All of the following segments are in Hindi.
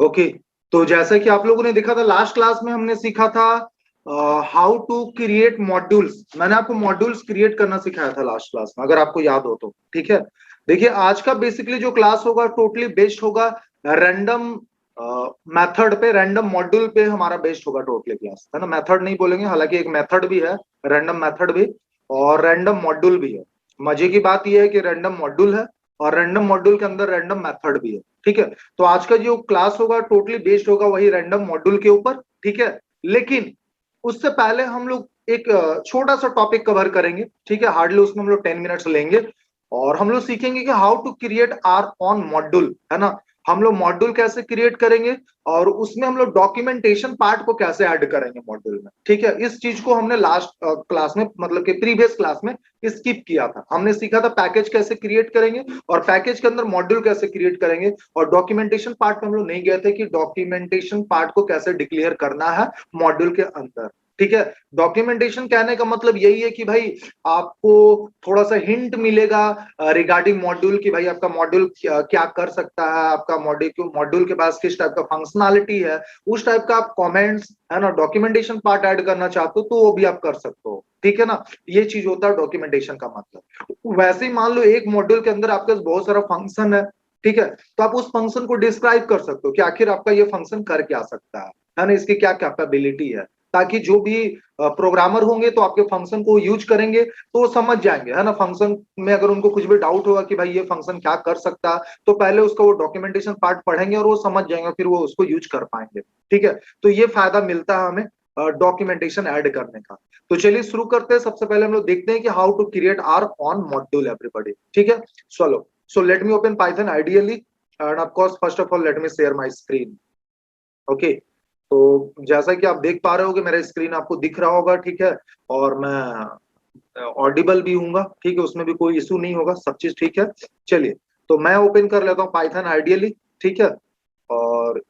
ओके, तो जैसा कि आप लोगों ने देखा था लास्ट क्लास में हमने सीखा था हाउ टू क्रिएट मॉड्यूल्स। मैंने आपको मॉड्यूल्स क्रिएट करना सिखाया था लास्ट क्लास में, अगर आपको याद हो तो। ठीक है, देखिए आज का बेसिकली जो क्लास होगा टोटली बेस्ड होगा रैंडम मेथड पे, रैंडम मॉड्यूल पे हमारा बेस्ड होगा टोटली क्लास, है ना। मेथड नहीं बोलेंगे, हालांकि एक मेथड भी है, रैंडम मेथड भी, और रैंडम मॉड्यूल भी है। मजे की बात यह है कि रैंडम मॉड्यूल है और रैंडम मॉड्यूल के अंदर रैंडम मेथड भी है। ठीक है, तो आज का जो क्लास होगा टोटली बेस्ड होगा वही रैंडम मॉड्यूल के ऊपर। ठीक है, लेकिन उससे पहले हम लोग एक छोटा सा टॉपिक कवर करेंगे। ठीक है, हार्डली उसमें हम लोग 10 मिनट्स लेंगे और हम लोग सीखेंगे कि how to create our own module, है ना। हम लोग मॉड्यूल कैसे क्रिएट करेंगे और उसमें हम लोग डॉक्यूमेंटेशन पार्ट को कैसे ऐड करेंगे मॉड्यूल में। ठीक है, इस चीज को हमने लास्ट क्लास में, मतलब कि प्रीवियस क्लास में स्किप किया था। हमने सीखा था पैकेज कैसे क्रिएट करेंगे और पैकेज के अंदर मॉड्यूल कैसे क्रिएट करेंगे, और डॉक्यूमेंटेशन पार्ट में हम लोग नहीं गए थे कि डॉक्यूमेंटेशन पार्ट को कैसे डिक्लेयर करना है मॉड्यूल के अंदर। ठीक है, डॉक्यूमेंटेशन कहने का मतलब यही है कि भाई आपको थोड़ा सा हिंट मिलेगा रिगार्डिंग मॉड्यूल की, भाई आपका मॉड्यूल क्या कर सकता है, आपका मॉड्यूल के पास किस टाइप का फंक्शनैलिटी है, उस टाइप का आप कमेंट्स, है ना, डॉक्यूमेंटेशन पार्ट ऐड करना चाहते हो तो वो भी आप कर सकते हो। ठीक है ना, ये चीज होता है डॉक्यूमेंटेशन का मतलब। वैसे ही मान लो एक मॉड्यूल के अंदर आपके पास बहुत सारा फंक्शन है, ठीक है, तो आप उस फंक्शन को डिस्क्राइब कर सकते हो कि आखिर आपका ये फंक्शन कर क्या सकता है ना, इसकी क्या कैपेबिलिटी है, ताकि जो भी प्रोग्रामर होंगे तो आपके फंक्शन को यूज करेंगे तो वो समझ जाएंगे, है ना। फंक्शन में अगर उनको कुछ भी डाउट होगा कि भाई ये फंक्शन क्या कर सकता है, तो पहले उसका वो डॉक्यूमेंटेशन पार्ट पढ़ेंगे और वो समझ जाएंगे, फिर वो उसको यूज कर पाएंगे। ठीक है, तो ये फायदा मिलता है हमें डॉक्यूमेंटेशन ऐड करने का। तो चलिए शुरू करते हैं। सबसे पहले हम लोग देखते हैं कि how to create our own module everybody. ठीक है, चलो, so let me open Python ideally and of course first of all let me share my screen. Okay, तो जैसा कि आप देख पा रहे हो कि मेरा स्क्रीन आपको दिख रहा होगा। ठीक है, और मैं ऑडिबल भी हूंगा। ठीक है, उसमें भी कोई इशू नहीं होगा, सब चीज ठीक है। चलिए, तो मैं ओपन कर लेता हूँ पाइथन आइडियली। ठीक है, और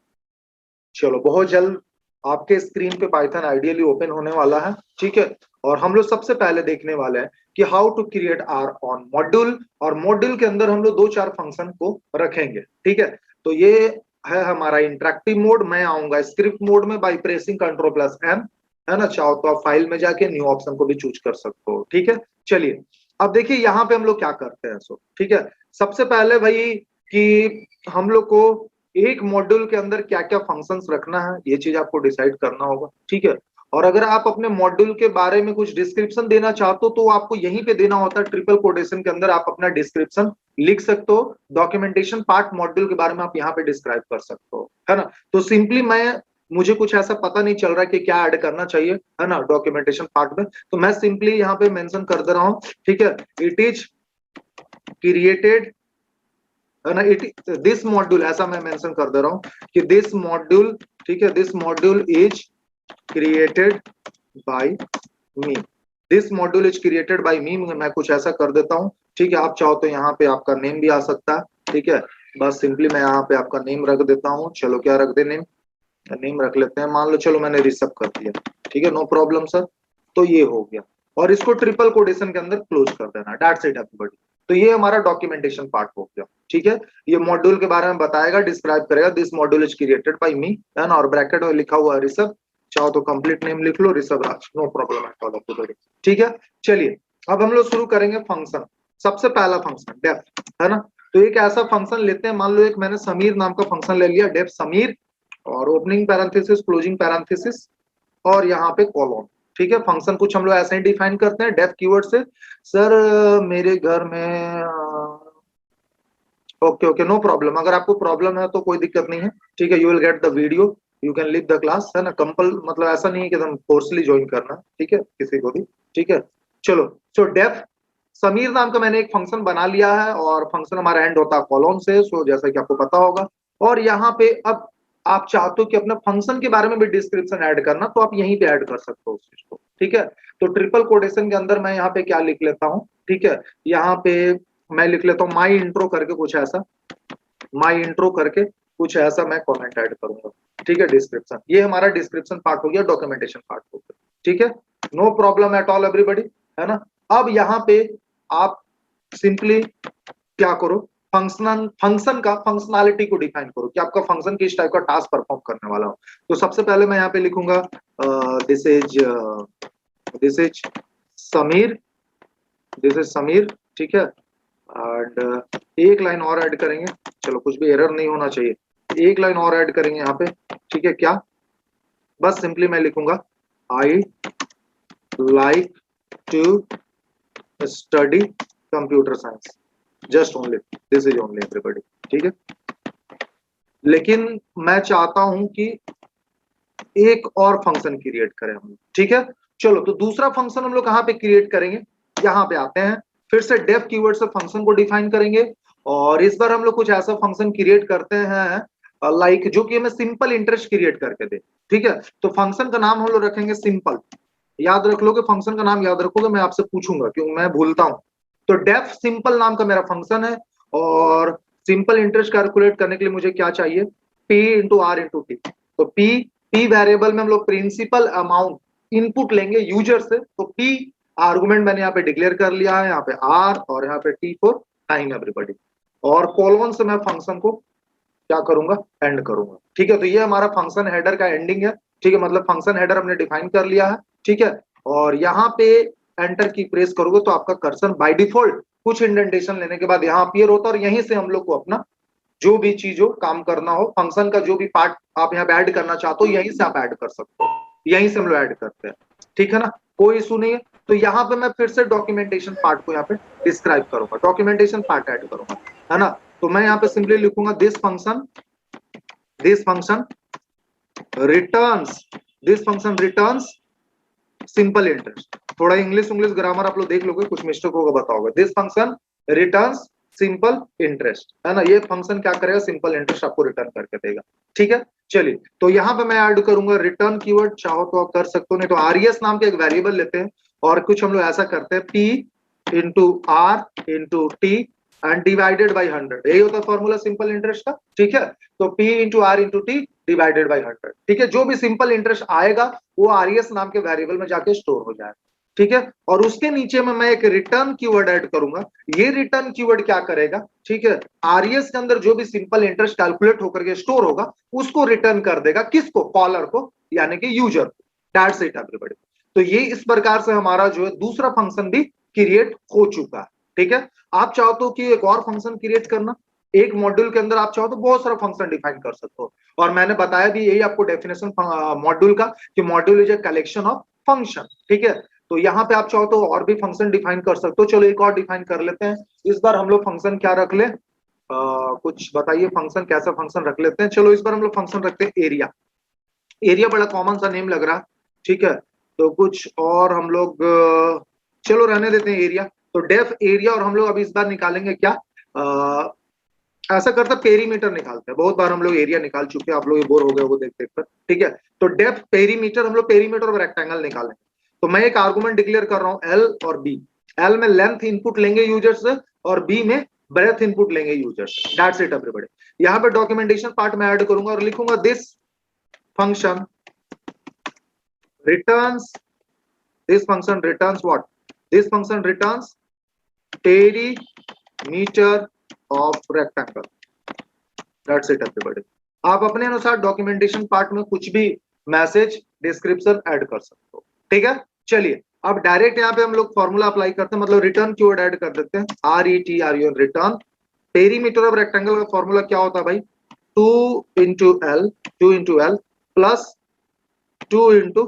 चलो बहुत जल्द आपके स्क्रीन पे पाइथन आइडियली ओपन होने वाला है। ठीक है, और हम लोग सबसे पहले देखने वाले हैं कि how to create our own module, और मॉड्यूल के अंदर हम लोग दो चार फंक्शन को रखेंगे। ठीक है, तो ये है हमारा इंटरेक्टिव मोड। मैं आऊंगा स्क्रिप्ट मोड में बाई प्रेसिंग Ctrl+M, है ना। चाहो तो आप फाइल में जाके न्यू ऑप्शन को भी चूज कर सकते हो। ठीक है, चलिए अब देखिए यहाँ पे हम लोग क्या करते हैं। सो ठीक है, सबसे पहले भाई कि हम लोग को एक मॉड्यूल के अंदर क्या क्या फंक्शंस रखना है, ये चीज आपको डिसाइड करना होगा। ठीक है, और अगर आप अपने मॉड्यूल के बारे में कुछ डिस्क्रिप्शन देना चाहते हो तो आपको यहीं पे देना होता है, ट्रिपल कोटेशन के अंदर आप अपना डिस्क्रिप्शन लिख सकते हो। डॉक्यूमेंटेशन पार्ट मॉड्यूल के बारे में आप यहाँ पे डिस्क्राइब कर सकते हो, है ना। तो सिंपली मुझे कुछ ऐसा पता नहीं चल रहा कि क्या ऐड करना चाहिए, है ना, डॉक्यूमेंटेशन पार्ट में, तो मैं सिंपली यहाँ पे मेंशन कर दे रहा हूँ। ठीक है, इट इज क्रिएटेड, है ना, इट दिस मॉड्यूल, ऐसा मैं मेंशन कर दे रहा हूँ कि दिस मॉड्यूल, ठीक है, this module is created by me, this module is created by me, मैं कुछ ऐसा कर देता हूँ। ठीक है, आप चाहो तो यहाँ पे आपका नेम भी आ सकता है। ठीक है, बस सिंपली मैं यहाँ पे आपका नेम रख देता हूँ। चलो क्या रख दे, नेम, नेम रख लेते हैं, मान लो चलो मैंने ऋषभ कर दिया। ठीक है, नो प्रॉब्लम सर। तो ये हो गया, और इसको ट्रिपल कोटेशन के अंदर क्लोज कर देना, दैट्स इट एवरीबॉडी। तो ये हमारा डॉक्यूमेंटेशन पार्ट हो गया। ठीक है, ये मॉड्यूल के बारे में बताएगा, डिस्क्राइब करेगा, this module is created by me, है ना, और ब्रैकेट में लिखा हुआ है ऋषभ। चाहो तो कंप्लीट नेम लिख लो, Rishabh Raj, no problem at all everybody. ठीक है, चलिए अब हम लोग शुरू करेंगे फंक्शन। सबसे पहला फंक्शन डेफ, है ना। तो एक ऐसा फंक्शन लेते हैं, मान लो एक मैंने समीर नाम का फंक्शन ले लिया, डेफ समीर, और ओपनिंग पैरेंथेसिस क्लोजिंग पैरेंथेसिस और यहाँ पे कॉलन। ठीक है, फंक्शन कुछ हम लोग ऐसे ही डिफाइन करते हैं डेफ कीवर्ड से। सर मेरे घर में ओके ओके, नो प्रॉब्लम, अगर आपको प्रॉब्लम है तो कोई दिक्कत नहीं है। ठीक है, you will get the video, you can leave the class, है ना। कंपल मतलब ऐसा नहीं है कि एकदम फोर्सली ज्वाइन करना, ठीक है, किसी को भी। ठीक है, चलो, सो डेफ समीर नाम का मैंने एक फंक्शन बना लिया है और फंक्शन हमारा एंड होता है कॉलन से, सो जैसा कि आपको पता होगा। और यहाँ पे अब आप चाहते हो कि अपने फंक्शन के बारे में भी डिस्क्रिप्शन ऐड करना, तो आप यहीं पे ऐड कर सकते हो उस चीज को। ठीक है, तो ट्रिपल कोटेशन के अंदर मैं यहाँ पे क्या लिख लेता हूँ, ठीक है, यहाँ पे मैं लिख लेता हूँ माई इंट्रो करके कुछ ऐसा, माई इंट्रो करके कुछ ऐसा मैं कमेंट ऐड करूंगा। ठीक है, डिस्क्रिप्शन, ये हमारा डिस्क्रिप्शन पार्ट हो गया, डॉक्यूमेंटेशन पार्ट हो गया। ठीक है, no problem at all everybody, है ना। अब यहाँ पे आप सिंपली क्या करो, फंक्शन का फंक्शनैलिटी को डिफाइन करो कि आपका फंक्शन किस टाइप का टास्क परफॉर्म करने वाला हो। तो सबसे पहले मैं यहाँ पे लिखूंगा this is Sameer, this is Sameer, ठीक है। एंड एक लाइन और ऐड करेंगे, चलो कुछ भी एरर नहीं होना चाहिए, एक लाइन और ऐड करेंगे यहाँ पे, ठीक है। क्या, बस सिंपली मैं लिखूंगा I like to study computer science, just only, this is only everybody, ठीक है। लेकिन मैं चाहता हूं कि एक और फंक्शन क्रिएट करें हम, ठीक है। चलो तो दूसरा फंक्शन हम लोग कहाँ पे क्रिएट करेंगे, यहाँ पे आते हैं, फिर से डेफ कीवर्ड से फंक्शन को डिफाइन करेंगे। और इस बार हम लोग कुछ ऐसा फंक्शन क्रिएट करते हैं लाइक जो कि हमें सिंपल इंटरेस्ट क्रिएट करके दे, ठीक है। तो फंक्शन का नाम हम लोग रखेंगे सिंपल, याद रख लोगे, फंक्शन का नाम याद रखोगे, मैं आपसे पूछूंगा क्योंकि मैं भूलता हूं। तो डेफ सिंपल नाम का मेरा फंक्शन है, और सिंपल इंटरेस्ट कैलकुलेट करने के लिए मुझे क्या चाहिए, P into R into T. तो पी वेरिएबल में हम लोग प्रिंसिपल अमाउंट इनपुट लेंगे यूजर से, तो पी आर्गुमेंट मैंने यहाँ पे डिक्लेयर कर लिया है, यहाँ पे आर और यहाँ पे टी फॉर टाइम एवरीबॉडी, और कोलोन से मैं फंक्शन को क्या करूंगा, एंड करूंगा, ठीक है। तो ये हमारा फंक्शन हेडर का एंडिंग है, ठीक है, मतलब फंक्शन हेडर हमने डिफाइन कर लिया है, ठीक है। और यहाँ पे एंटर की प्रेस करोगे तो आपका कर्सर बाय डिफॉल्ट कुछ इंडेंटेशन लेने के बाद यहाँ अपीयर होता है, और यहीं से हम लोग को अपना जो भी चीज हो, काम करना हो, फंक्शन का जो भी पार्ट आप यहाँ पे ऐड करना चाहते हो, यहीं से आप ऐड कर सकते हो, यहीं से हम लोग ऐड करते हैं, ठीक है ना, कोई इशू नहीं है। तो यहाँ पे मैं फिर से डॉक्यूमेंटेशन पार्ट को यहाँ पे डिस्क्राइब करूंगा, डॉक्यूमेंटेशन पार्ट ऐड करूंगा, है ना। तो मैं यहाँ पे सिंपली लिखूंगा this function returns simple interest. थोड़ा इंग्लिश ग्रामर आप लोग देख लोगे, कुछ मिस्टेक होगा बताओगे। This function returns simple interest, है ना, ये फंक्शन क्या करेगा, सिंपल इंटरेस्ट आपको रिटर्न करके देगा, ठीक है। चलिए, तो यहाँ पे मैं ऐड करूंगा रिटर्न कीवर्ड, चाहो तो आप कर सकते हो, नहीं तो आरईएस नाम के एक वेरिएबल लेते हैं, और कुछ हम लोग ऐसा करते हैं, P into R into T and divided by 100, यही होता है फॉर्मूला सिंपल इंटरेस्ट का, ठीक है। तो P into R into T divided by 100, ठीक है। जो भी सिंपल इंटरेस्ट आएगा वो आरईएस नाम के वेरिएबल में जाके स्टोर हो जाएगा, ठीक है। और उसके नीचे में मैं एक रिटर्न कीवर्ड ऐड करूंगा, ये रिटर्न कीवर्ड क्या करेगा, ठीक है, आरईएस के अंदर जो भी सिंपल इंटरेस्ट कैलकुलेट होकर के स्टोर होगा उसको रिटर्न कर देगा, किसको, कॉलर को, यानी कि यूजर को, दैट्स इट एवरीबॉडी। तो ये इस प्रकार से हमारा जो है दूसरा फंक्शन भी क्रिएट हो चुका है, ठीक है। आप चाहो तो कि एक और फंक्शन क्रिएट करना, एक मॉड्यूल के अंदर आप चाहो तो बहुत सारा फंक्शन डिफाइन कर सकते हो, और मैंने बताया भी यही आपको डेफिनेशन मॉड्यूल का, कि module is a collection of function, ठीक है। तो यहाँ पे आप चाहो तो और भी फंक्शन डिफाइन कर सकते हो। चलो एक और डिफाइन कर लेते हैं, इस बार हम लोग फंक्शन क्या रख ले, कुछ बताइए, फंक्शन कैसा फंक्शन रख लेते हैं। चलो इस बार हम लोग फंक्शन रखते हैं एरिया, एरिया बड़ा कॉमन सा नेम लग रहा है, ठीक है। तो कुछ और हम लोग चलो रहने देते हैं एरिया। तो डेफ एरिया, और हम लोग अभी इस बार निकालेंगे क्या, ऐसा करते पेरीमीटर निकालते हैं, बहुत बार हम लोग एरिया निकाल चुके हैं, आप लोग बोर हो गए वो देख देख कर, ठीक है। तो डेफ पेरीमीटर, हम लोग पेरीमीटर और रेक्टेंगल निकालेंगे। तो मैं एक आर्गुमेंट डिक्लेयर कर रहा हूं एल और बी, एल में लेंथ इनपुट लेंगे यूजर से, और बी में ब्रेथ इनपुट लेंगे यूजर से, दैट्स इट एवरीबॉडी। यहाँ पे डॉक्यूमेंटेशन पार्ट में ऐड करूंगा और लिखूंगा this function returns, this function returns what, this function returns perimeter of rectangle, that's it everybody। आप अपने अनुसार डॉक्यूमेंटेशन पार्ट में कुछ भी मैसेज डिस्क्रिप्शन ऐड कर सकते हो, ठीक है। चलिए अब डायरेक्ट यहाँ पे हम लोग फॉर्मूला अप्लाई करते हैं, मतलब रिटर्न कीवर्ड ऐड कर देते हैं, RETRN return perimeter of rectangle का फॉर्मूला क्या होता है भाई, 2 into L plus 2 into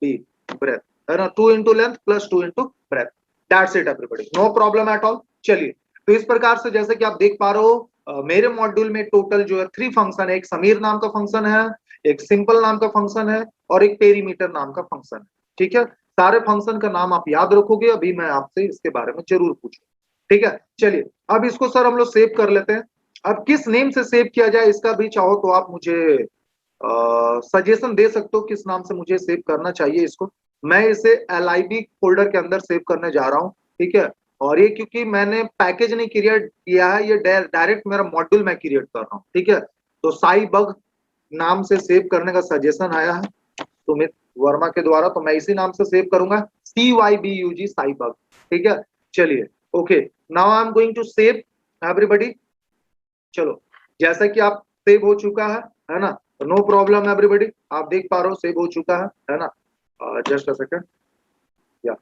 B breadth, है ना, 2 into length plus 2 into breadth, that's it everybody, no problem at all. चलिए, तो इस प्रकार से जैसे कि आप देख पा रहे हो मेरे मॉड्यूल में टोटल जो है 3 फंक्शन है, एक समीर नाम का फंक्शन है, एक सिंपल नाम का फंक्शन है, और एक पेरीमीटर नाम का फंक्शन है, ठीक है। सारे फंक्शन का नाम आप याद रखोगे, अभी मैं आपसे इसके बारे में जरूर पूछूंगा, ठीक है। चलिए अब इसको सर हम लोग सेव कर लेते हैं। अब किस नेम से सेव किया जाए इसका भी चाहो तो आप मुझे सजेशन दे सकते हो, किस नाम से मुझे सेव करना चाहिए इसको। मैं इसे LIB फोल्डर के अंदर सेव करने जा रहा हूँ, ठीक है। और ये क्योंकि मैंने पैकेज नहीं क्रिएट किया है, ये डायरेक्ट मेरा मॉड्यूल मैं क्रिएट कर रहा हूँ, ठीक है। तो साई बग नाम से सेव करने का सजेशन आया है सुमित वर्मा के द्वारा, तो मैं इसी नाम से सेव करूंगा, CYBUG साई बग, ठीक है। चलिए okay, now I am going to save everybody. चलो, जैसा कि आप सेव हो चुका है ना, नो प्रॉब्लम एवरीबॉडी, आप देख पा रहे हो सेव हो चुका है ना। जस्ट अ सेकंड, या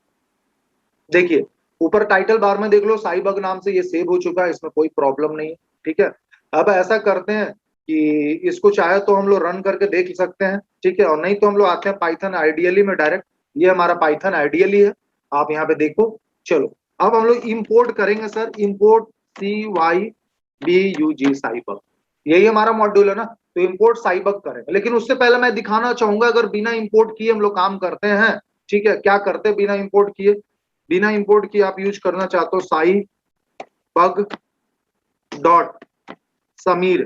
देखिए ऊपर टाइटल बार में देख लो, साई बग नाम से ये सेव हो चुका है, इसमें कोई प्रॉब्लम नहीं है, ठीक है। अब ऐसा करते हैं कि इसको चाहे तो हम लोग रन करके देख सकते हैं, ठीक है, और नहीं तो हम लोग आते हैं पाइथन आइडियली में डायरेक्ट। ये हमारा पाइथन आइडियली है, आप यहाँ पे देखो। चलो अब हम लोग इंपोर्ट करेंगे सर, इंपोर्ट CYBUG साइबग, यही हमारा मॉड्यूल है ना, तो इंपोर्ट साइबग करेंगे। लेकिन उससे पहले मैं दिखाना चाहूंगा, अगर बिना इंपोर्ट किए हम लोग काम करते हैं, ठीक है, क्या करते हैं बिना इंपोर्ट किए। बिना इंपोर्ट किए आप यूज करना चाहते हो साई बग डॉट समीर,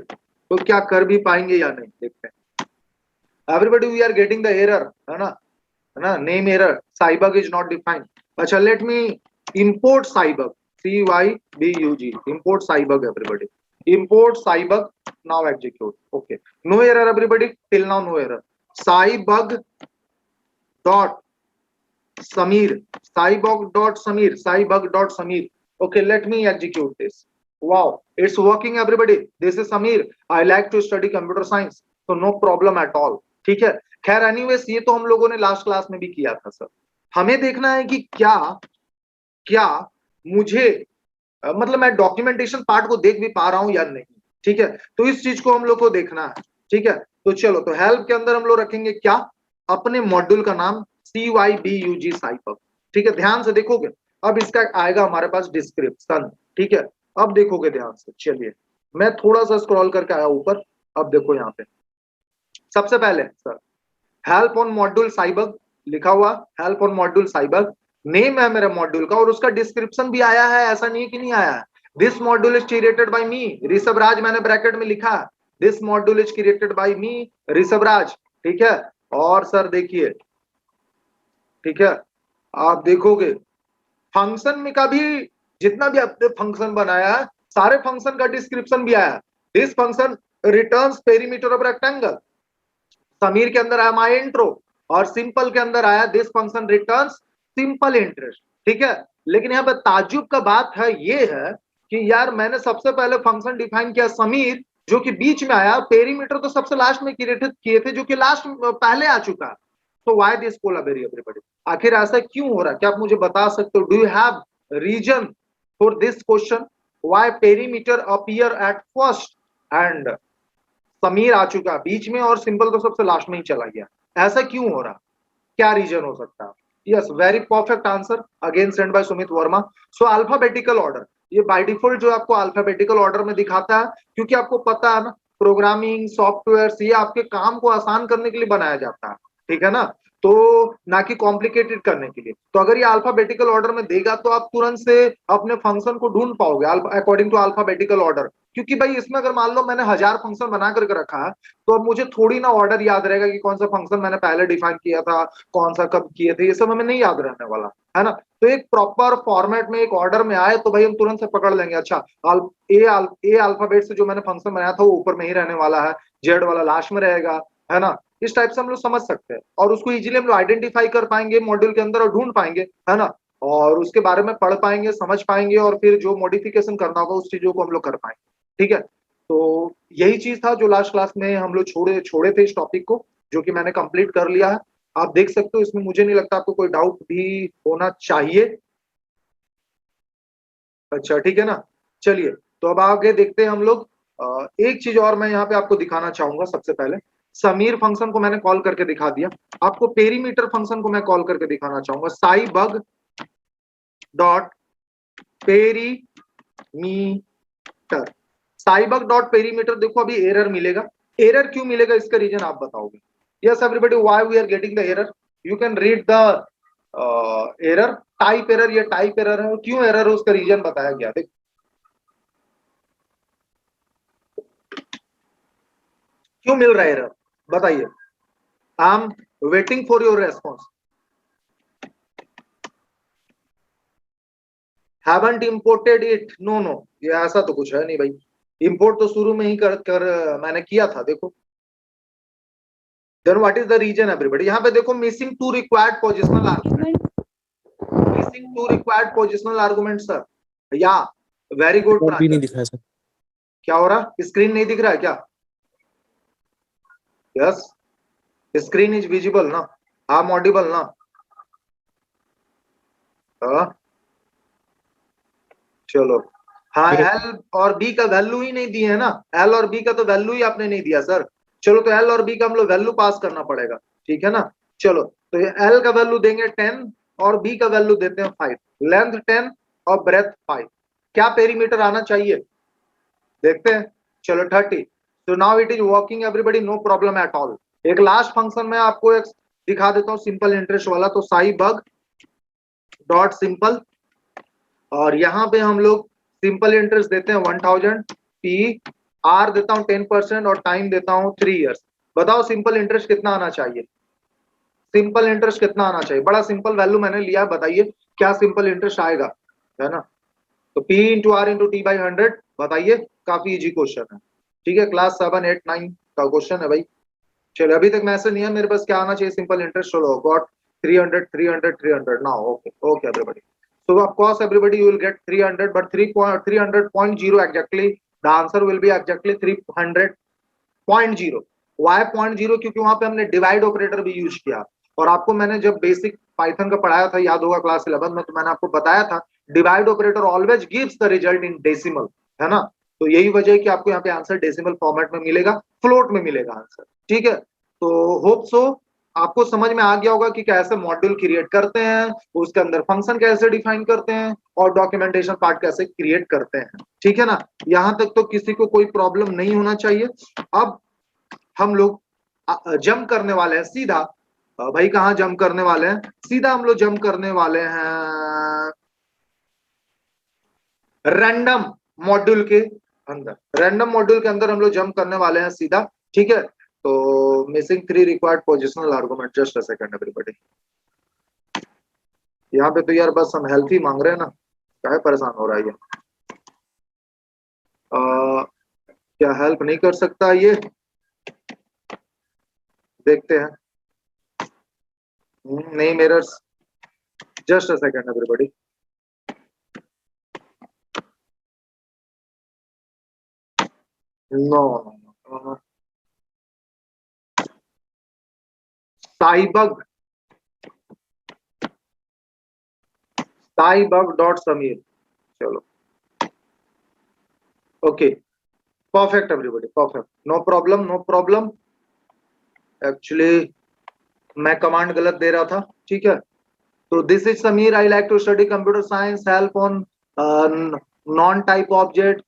तो क्या कर भी पाएंगे या नहीं, देखते हैं। Everybody we are getting the error, है ना, name error, cybug is not defined. अच्छा, let me import cybug, CYBUG, import cybug everybody, import cybug, now execute, okay, no error everybody, till now no error. Cybug dot Samir, Saibug.Samir. Okay, let me execute this. Wow, it's working everybody. This is Samir. I like to study computer science, so no problem at all. ठीक है, खैर एनीवेज ये तो हम लोगों ने लास्ट क्लास में भी किया था सर। हमें देखना है कि क्या क्या मुझे मतलब मैं डॉक्यूमेंटेशन पार्ट को देख भी पा रहा हूं या नहीं, ठीक है, तो इस चीज को हम लोग को देखना है, ठीक है। तो चलो, तो हेल्प के अंदर हम लोग रखेंगे क्या, अपने मॉड्यूल का नाम CYBUG साइबग, ठीक है, ध्यान से देखोगे। अब इसका आएगा हमारे पास डिस्क्रिप्शन, ठीक है, अब देखोगे ध्यान से। चलिए मैं थोड़ा सा स्क्रॉल करके आया ऊपर, अब देखो यहाँ पे सबसे पहले सर हेल्प ऑन मॉड्यूल साइबग लिखा हुआ, हेल्प ऑन मॉड्यूल साइबग नेम है मेरे मॉड्यूल का, और उसका डिस्क्रिप्शन भी आया है, ऐसा नहीं कि नहीं आया है। This module is created by me Rishabh Raj, मैंने ब्रैकेट में लिखा, this module is created by me Rishabh Raj, ठीक है। और सर देखिए, ठीक है, आप देखोगे फंक्शन में का भी जितना भी आपने फंक्शन बनाया है, सारे फंक्शन का डिस्क्रिप्शन भी आया। This function returns perimeter of rectangle, Sameer के अंदर आया माई इंट्रो, और सिंपल के अंदर आया this function returns simple interest, ठीक है। लेकिन यहाँ पे ताज्जुब का बात है, ये है कि यार मैंने सबसे पहले फंक्शन डिफाइन किया समीर, जो कि बीच में आया, पेरीमीटर तो सबसे लास्ट में क्रिएट किए थे, जो कि लास्ट पहले आ चुका है। तो व्हाई दिस कोलाबेरी एवरीबॉडी, आखिर ऐसा क्यों हो रहा है, क्या आप मुझे बता सकते हो, do you have reason for this question, why perimeter appear at first and Samir आ चुका बीच में और सिंपल तो सबसे लास्ट में ही चला गया, ऐसा क्यों हो रहा, क्या रीजन हो सकता है। Yes, very perfect answer, again send by Sumit Verma. So alphabetical order, ये बाय डिफॉल्ट जो आपको अल्फाबेटिकल ऑर्डर में दिखाता है, क्योंकि आपको पता है ना प्रोग्रामिंग सॉफ्टवेयर ये आपके काम को आसान करने के लिए बनाया जाता है, ठीक है ना, तो ना कि कॉम्प्लिकेटेड करने के लिए। तो अगर ये अल्फाबेटिकल ऑर्डर में देगा तो आप तुरंत से अपने फंक्शन को ढूंढ पाओगे अकॉर्डिंग टू अल्फाबेटिकल ऑर्डर। क्योंकि भाई इसमें अगर मान लो मैंने 1000 फंक्शन बना करके रखा है, तो अब मुझे थोड़ी ना ऑर्डर याद रहेगा कि कौन सा फंक्शन मैंने पहले डिफाइन किया था, कौन सा कब किए थे, ये सब हमें नहीं याद रहने वाला है ना। तो एक प्रॉपर फॉर्मेट में एक ऑर्डर में आए तो भाई हम तुरंत से पकड़ लेंगे, अच्छा ए अल्फाबेट से जो मैंने फंक्शन बनाया था वो ऊपर में ही रहने वाला है, जेड वाला लास्ट में रहेगा, है ना। इस टाइप से हम लोग समझ सकते हैं और उसको इजीली हम लोग आइडेंटिफाई कर पाएंगे मॉड्यूल के अंदर और ढूंढ पाएंगे, है ना, और उसके बारे में पढ़ पाएंगे, समझ पाएंगे, और फिर जो मॉडिफिकेशन करना होगा उस चीजों को हम लोग कर पाएंगे, ठीक है। तो यही चीज था जो लास्ट क्लास में हम लोग छोड़े थे इस टॉपिक को, जो कि मैंने कंप्लीट कर लिया है। आप देख सकते हो, इसमें मुझे नहीं लगता आपको कोई डाउट भी होना चाहिए। अच्छा ठीक है ना, चलिए तो अब आगे देखते हैं हम लोग। एक चीज और मैं यहाँ पे आपको दिखाना चाहूंगा। सबसे पहले समीर फंक्शन को मैंने कॉल करके दिखा दिया, आपको पेरीमीटर फंक्शन को मैं कॉल करके दिखाना चाहूंगा। Cybug dot perimeter, cybug dot perimeter, देखो अभी एरर मिलेगा। एरर क्यों मिलेगा इसका रीजन आप बताओगे। Yes everybody, why we are getting the error, you can read the error, type error, ये टाइप एरर है, क्यों एरर है उसका रीजन बताया गया। देखो क्यों मिल रहा है एरर, बताइए, I am waiting for your response. Haven't imported it, no no, ये ऐसा तो कुछ है नहीं भाई, इंपोर्ट तो शुरू में ही कर मैंने किया था, देखो। Then what is the reason everybody, यहाँ पे देखो missing two required positional argument, missing two required positional argument sir, या वेरी गुड भी नहीं दिखाया सर। क्या हो रहा, स्क्रीन नहीं दिख रहा है क्या? यस, स्क्रीन इज विजिबल ना, आप ऑडिबल ना? हाँ चलो, हाँ मेरे एल और बी का वैल्यू ही नहीं दिए है ना, एल और बी का तो वैल्यू ही आपने नहीं दिया सर। चलो तो एल और बी का हम लोग वैल्यू पास करना पड़ेगा, ठीक है ना। चलो तो ये एल का वैल्यू देंगे 10 और बी का वैल्यू देते हैं 5, लेंथ 10 और ब्रेथ 5। क्या पेरीमीटर आना चाहिए देखते हैं। चलो 30, तो now it is working everybody, no problem at all. एक लास्ट फंक्शन में आपको एक दिखा देता हूँ सिंपल इंटरेस्ट वाला, तो साई बग डॉट सिंपल, और यहाँ पे हम लोग सिंपल इंटरेस्ट देते हैं 1000, पी आर देता हूँ 10% और टाइम देता हूँ 3 इयर्स। बताओ सिंपल इंटरेस्ट कितना आना चाहिए, सिंपल इंटरेस्ट कितना आना चाहिए? बड़ा सिंपल वैल्यू मैंने लिया, बताइए क्या सिंपल इंटरेस्ट आएगा, है ना। तो P into R into T by 100, बताइए, काफी इजी क्वेश्चन है, ठीक है, क्लास 7, 8, 9 का क्वेश्चन है भाई। चलो अभी तक मैसेज नहीं है मेरे पास, क्या आना चाहिए सिंपल इंटरेस्ट, चलो got 300 300 300 now, okay okay everybody. So of course everybody you will get 300, but 300.0 exactly, the answer will be exactly 300.0। why 0.0? क्योंकि वहां पे हमने डिवाइड ऑपरेटर भी यूज किया, और आपको मैंने जब बेसिक पाइथन का पढ़ाया था, याद होगा क्लास 11 में, तो मैंने आपको बताया था divide operator always gives the result in decimal, है ना। तो यही वजह है कि आपको यहाँ पे आंसर डेसिमल फॉर्मेट में मिलेगा, फ्लोट में मिलेगा आंसर, ठीक है। तो होप सो आपको समझ में आ गया होगा कि कैसे मॉड्यूल क्रिएट करते हैं, उसके अंदर फंक्शन कैसे डिफाइन करते हैं, और डॉक्यूमेंटेशन पार्ट कैसे क्रिएट करते हैं, ठीक है ना। यहां तक तो किसी को कोई प्रॉब्लम नहीं होना चाहिए। अब हम लोग जंप करने वाले हैं सीधा, भाई कहाँ जंप करने वाले हैं, सीधा हम लोग जंप करने वाले हैं रैंडम मॉड्यूल के अंदर। रैंडम मॉड्यूल के अंदर हम लोग जंप करने वाले हैं सीधा, ठीक है। तो missing 3 required positional argument, just a second everybody. यहाँ पे तो यार बस हम हेल्प ही मांग रहे हैं ना, क्या परेशान हो रहा है ये। क्या हेल्प नहीं कर सकता ये, देखते हैं। नहीं mirrors, just a second everybody. No no, cybug, cybug dot Samir, चलो okay, perfect everybody, perfect, no problem no problem. Actually मैं कमांड गलत दे रहा था, ठीक है। तो this is Samir, I like to study computer science, help on non type object,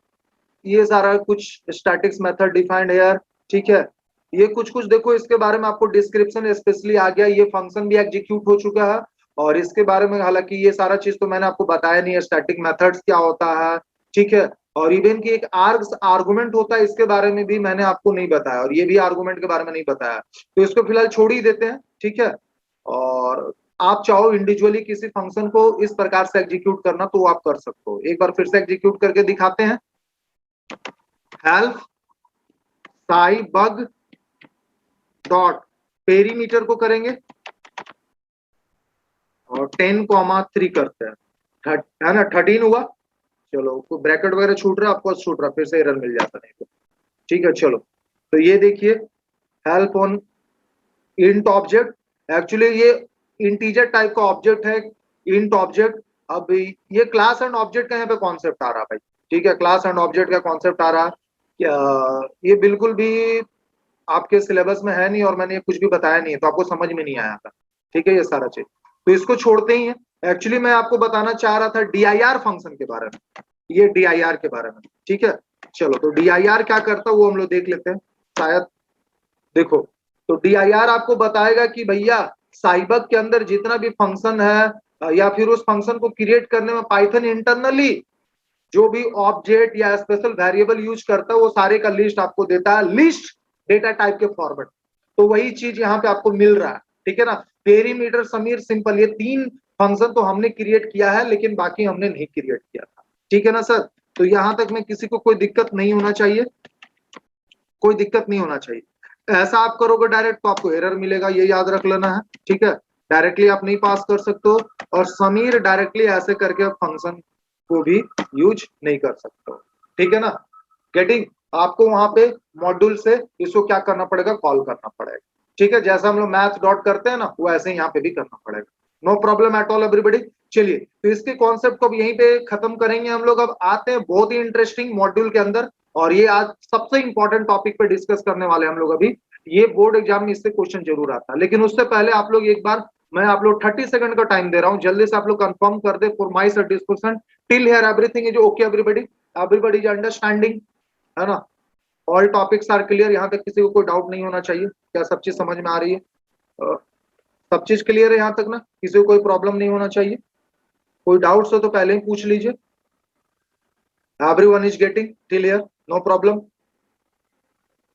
ये सारा कुछ स्टैटिक्स मेथड डिफाइंड हेयर, ठीक है। ये कुछ कुछ देखो, इसके बारे में आपको डिस्क्रिप्शन स्पेशली आ गया, ये फंक्शन भी एग्जीक्यूट हो चुका है, और इसके बारे में हालांकि ये सारा चीज तो मैंने आपको बताया नहीं है, स्टैटिक मेथड्स क्या होता है, ठीक है। और इवन की एक आर्गुमेंट होता है, इसके बारे में भी मैंने आपको नहीं बताया, और ये भी आर्गुमेंट के बारे में नहीं बताया, तो इसको फिलहाल छोड़ ही देते हैं, ठीक है। और आप चाहो इंडिविजुअली किसी फंक्शन को इस प्रकार से एग्जीक्यूट करना तो आप कर सकते हो, एक बार फिर से एग्जीक्यूट करके दिखाते हैं। हेल्प साईबग डॉट पेरीमीटर को करेंगे और 10,3 करते हैं, है ना, 13 हुआ। चलो कोई ब्रैकेट वगैरह छूट रहा है आपको, छूट रहा, फिर से एरर मिल जाता नहीं तो, ठीक है। चलो तो ये देखिए, help on int object, actually ये इंटीजर टाइप का ऑब्जेक्ट है, इंट ऑब्जेक्ट। अब ये क्लास एंड ऑब्जेक्ट का यहाँ पे कॉन्सेप्ट आ रहा है भाई, ठीक है, क्लास एंड ऑब्जेक्ट का कॉन्सेप्ट आ रहा है। ये बिल्कुल भी आपके सिलेबस में है नहीं, और मैंने ये कुछ भी बताया नहीं है, तो आपको समझ में नहीं आया था, ठीक है, ये सारा चीज, तो इसको छोड़ते ही है। एक्चुअली मैं आपको बताना चाह रहा था DIR फंक्शन के बारे में, ये DIR के बारे में, ठीक है। चलो तो DIR क्या करता है वो हम लोग देख लेते हैं शायद। देखो तो DIR आपको बताएगा कि भैया साइबक के अंदर जितना भी फंक्शन है, या फिर उस फंक्शन को क्रिएट करने में पाइथन इंटरनली जो भी ऑब्जेक्ट या स्पेशल वेरिएबल यूज करता है, वो सारे का लिस्ट आपको देता है, लिस्ट डेटा टाइप के फॉर्मेट। तो वही चीज यहाँ पे आपको मिल रहा है, ठीक है ना। पेरीमीटर, समीर, सिंपल, ये 3 फंक्शन तो हमने क्रिएट किया है, लेकिन बाकी हमने नहीं क्रिएट किया था, ठीक है ना सर। तो यहां तक में किसी को कोई दिक्कत नहीं होना चाहिए, कोई दिक्कत नहीं होना चाहिए। ऐसा आप करोगे डायरेक्ट तो आपको एरर मिलेगा, ये याद रख लेना है, ठीक है। डायरेक्टली आप नहीं पास कर सकते हो, और समीर डायरेक्टली ऐसे करके फंक्शन को भी यूज नहीं कर सकते हो, ठीक है ना। गेटिंग? आपको वहां पे मॉड्यूल से इसको क्या करना पड़ेगा, कॉल करना पड़ेगा। ठीक है, जैसा हम लोग मैथ डॉट करते हैं ना, वो ऐसे ही यहाँ पे भी करना पड़ेगा। No problem at all everybody. चलिए, तो इसके कॉन्सेप्ट को अब यहीं पे खत्म करेंगे हम लोग। अब आते हैं बहुत ही इंटरेस्टिंग मॉड्यूल के अंदर, और ये आज सबसे इंपॉर्टेंट टॉपिक पे डिस्कस करने वाले हम लोग अभी। ये बोर्ड एग्जाम में इससे क्वेश्चन जरूर आता है, लेकिन उससे पहले आप लोग एक बार, मैं आप लोग 30 सेकंड का टाइम दे रहा हूँ, जल्दी से आप लोग कंफर्म कर दे for my satisfaction. Till here everything is okay everybody? Everybody is understanding, है ना? All topics are clear? यहाँ तक किसी को कोई डाउट नहीं होना चाहिए। क्या सब चीज समझ में आ रही है? सब चीज क्लियर है यहाँ तक ना? किसी को कोई प्रॉब्लम नहीं होना चाहिए। कोई डाउट्स हो तो पहले ही पूछ लीजिए। Everyone is getting clear? No problem?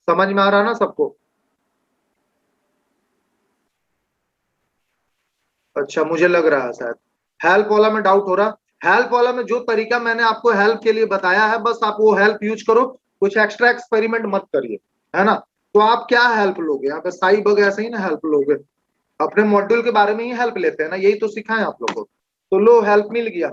समझ में आ रहा ना सबको? अच्छा, मुझे लग रहा है शायद हेल्प वाला में डाउट हो रहा। हेल्प वाला में जो तरीका मैंने आपको हेल्प के लिए बताया है, बस आप वो हेल्प यूज करो, कुछ एक्स्ट्रा एक्सपेरिमेंट मत करिए, है ना? तो आप क्या हेल्प लोगे यहाँ पे? साई बग ऐसे ही ना हेल्प लोगे? अपने मॉड्यूल के बारे में ही हेल्प लेते हैं ना, यही तो सिखाएं आप लोगों को। तो लो, हेल्प मिल गया,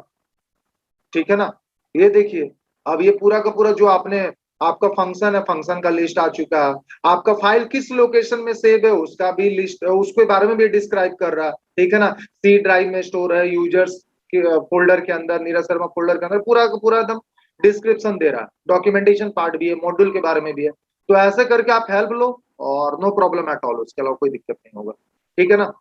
ठीक है ना? ये देखिए, अब ये पूरा का पूरा जो आपने, आपका फंक्शन है, फंक्शन का लिस्ट आ चुका है। आपका फाइल किस लोकेशन में सेव है उसका भी लिस्ट, उसके बारे में भी डिस्क्राइब कर रहा है, ठीक है ना? सी ड्राइव में स्टोर है, यूजर्स के फोल्डर के अंदर, नीरज शर्मा फोल्डर के अंदर, पूरा का पूरा एकदम डिस्क्रिप्शन दे रहा है। डॉक्यूमेंटेशन पार्ट भी है, मॉड्यूल के बारे में भी है। तो ऐसे करके आप हेल्प लो, और नो प्रॉब्लम एट ऑल, उसके अलावा कोई दिक्कत नहीं होगा, ठीक है ना?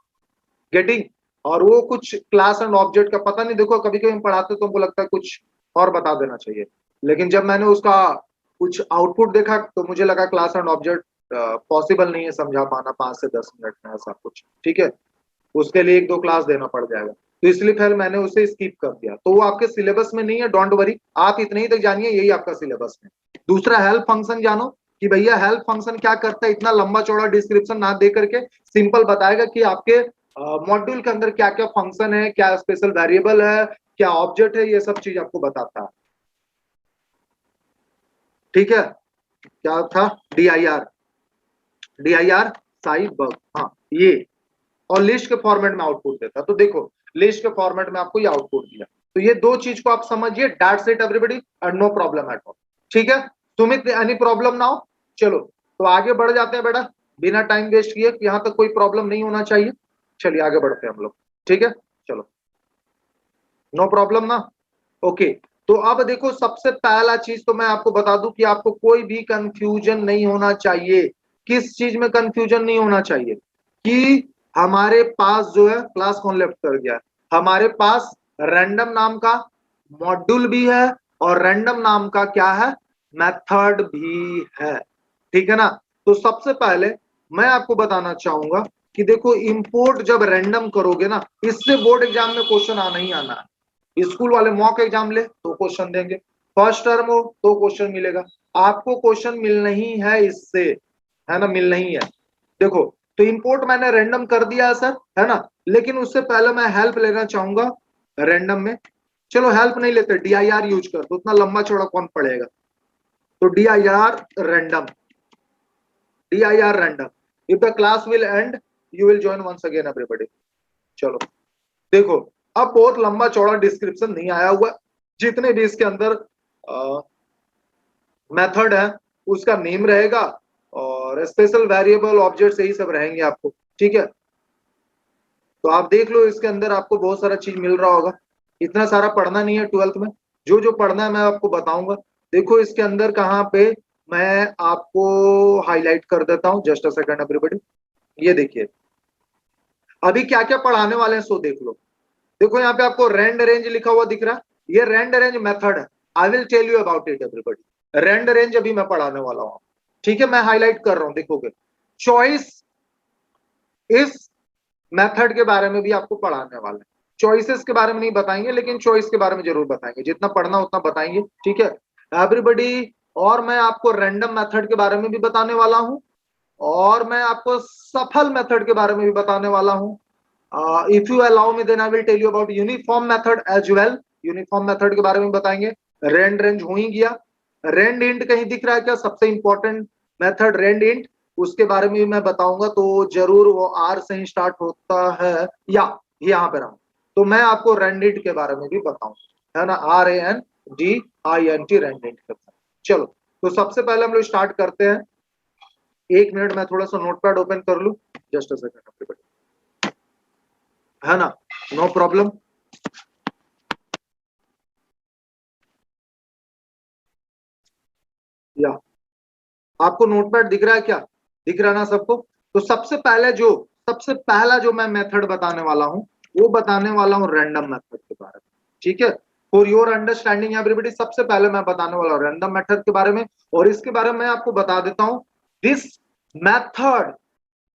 गेटिंग? और वो कुछ क्लास एंड ऑब्जेक्ट का पता नहीं, देखो कभी कभी हम पढ़ाते तो हमको लगता है कुछ और बता देना चाहिए, लेकिन जब मैंने उसका कुछ आउटपुट देखा तो मुझे लगा क्लास एंड ऑब्जेक्ट पॉसिबल नहीं है समझा पाना 5 से 10 मिनट में, ऐसा कुछ, ठीक है? उसके लिए 1-2 क्लास देना पड़ जाएगा, तो इसलिए फिर मैंने उसे स्किप कर दिया। तो वो आपके सिलेबस में नहीं है, डोंट वरी, आप इतने ही तक जानिए, यही आपका सिलेबस में। दूसरा, हेल्प फंक्शन जानो कि भैया हेल्प फंक्शन क्या करता है। इतना लंबा चौड़ा डिस्क्रिप्शन ना दे करके सिंपल बताएगा कि आपके मॉड्यूल के अंदर क्या क्या फंक्शन है, क्या स्पेशल वेरिएबल है, क्या ऑब्जेक्ट है, ये सब चीज आपको बताता है, ठीक है? क्या था? DIR, DIR साई बग, हाँ ये। और लिस्ट के फॉर्मेट में आउटपुट देता, तो देखो लिस्ट के फॉर्मेट में आपको ये आउटपुट दिया। तो ये दो चीज को आप समझिए, that's it everybody, and no problem at all, ठीक है? Sumit, any problem now? चलो, तो आगे बढ़ जाते हैं बेटा, बिना टाइम वेस्ट किए, यहां तक कोई प्रॉब्लम नहीं होना चाहिए। चलिए आगे बढ़ते हैं हम लोग, ठीक है? चलो, नो प्रॉब्लम ना? ओके। तो अब देखो, सबसे पहला चीज तो मैं आपको बता दूं कि आपको कोई भी कंफ्यूजन नहीं होना चाहिए। किस चीज में कंफ्यूजन नहीं होना चाहिए? कि हमारे पास जो है, क्लास कौन लेफ्ट कर गया, हमारे पास रैंडम नाम का मॉड्यूल भी है, और रैंडम नाम का क्या है, मेथड भी है, ठीक है ना? तो सबसे पहले मैं आपको बताना चाहूंगा कि देखो, इंपोर्ट जब रैंडम करोगे ना, इससे बोर्ड एग्जाम में क्वेश्चन आना ही आना है। स्कूल वाले मॉक एग्जाम ले तो क्वेश्चन देंगे, फर्स्ट टर्म हो तो क्वेश्चन मिलेगा, आपको क्वेश्चन मिलना ही है इससे, है ना? मिलना ही है। देखो, तो इंपोर्ट मैंने रैंडम कर दिया है सर, है ना? लेकिन उससे पहले मैं हेल्प लेना चाहूंगा रैंडम में। चलो हेल्प नहीं लेते, DIR यूज कर दो, उतना लंबा चौड़ा कौन पड़ेगा? तो DIR random, DIR random. If the class will end, you will join once again everybody. चलो, देखो, अब बहुत लंबा चौड़ा डिस्क्रिप्शन नहीं आया हुआ, जितने भी इसके अंदर मेथड है उसका नेम रहेगा, और स्पेशल वेरिएबल ऑब्जेक्ट यही सब रहेंगे आपको, ठीक है? तो आप देख लो, इसके अंदर आपको बहुत सारा चीज मिल रहा होगा। इतना सारा पढ़ना नहीं है 12th में, जो जो पढ़ना है मैं आपको बताऊंगा। देखो इसके अंदर कहाँ पे मैं आपको हाईलाइट कर देता हूँ, जस्ट अ सेकंड एवरीबॉडी। ये देखिए, अभी क्या क्या पढ़ाने वाले हैं सो देख लो। देखो यहाँ पे आपको रेंड रेंज लिखा हुआ दिख रहा है, ये रेंड रेंज मेथड है। I will tell you about it everybody. Rand range अभी मैं पढ़ाने वाला हूँ, ठीक है? मैं हाईलाइट कर रहा हूँ, देखोगे। चॉइस, इस मेथड के बारे में भी आपको पढ़ाने वाले हैं। चॉइसेस के बारे में नहीं बताएंगे, लेकिन चॉइस के बारे में जरूर बताएंगे, जितना पढ़ना उतना बताएंगे, ठीक है एवरीबॉडी? और मैं आपको रैंडम मेथड के बारे में भी बताने वाला हूं, और मैं आपको सफल मेथड के बारे में भी बताने वाला हूं। If you allow me, then I will tell you about uniform method as well. Uniform method के बारे में बताएंगे। रेंड रेंज हो ही गया। रेंड इंट कहीं दिख रहा है क्या? सबसे इंपॉर्टेंट मेथड रेंड इंट, उसके बारे में भी मैं बताऊंगा। तो जरूर, वो आर से ही स्टार्ट होता है, या यहाँ पे रहा, तो मैं आपको रेंड इंट के बारे में भी बताऊंगा, है ना? RANDINT, rand int. चलो, तो सबसे पहले हम लोग स्टार्ट करते हैं। 1 मिनट मैं थोड़ा सा नोटपैड ओपन कर लूं, जस्ट अ सेकंड, है ना, नो प्रॉब्लम। या आपको नोटपैड दिख रहा है क्या? दिख रहा है ना सबको? तो सबसे पहला जो मैं मेथड बताने वाला हूं, वो बताने वाला हूं रैंडम मेथड के बारे में। ठीक है, फॉर योर अंडरस्टैंडिंग एवरीबॉडी, सबसे पहले मैं बताने वाला हूं रैंडम मेथड के बारे में। और इसके बारे में आपको बता देता हूं, this method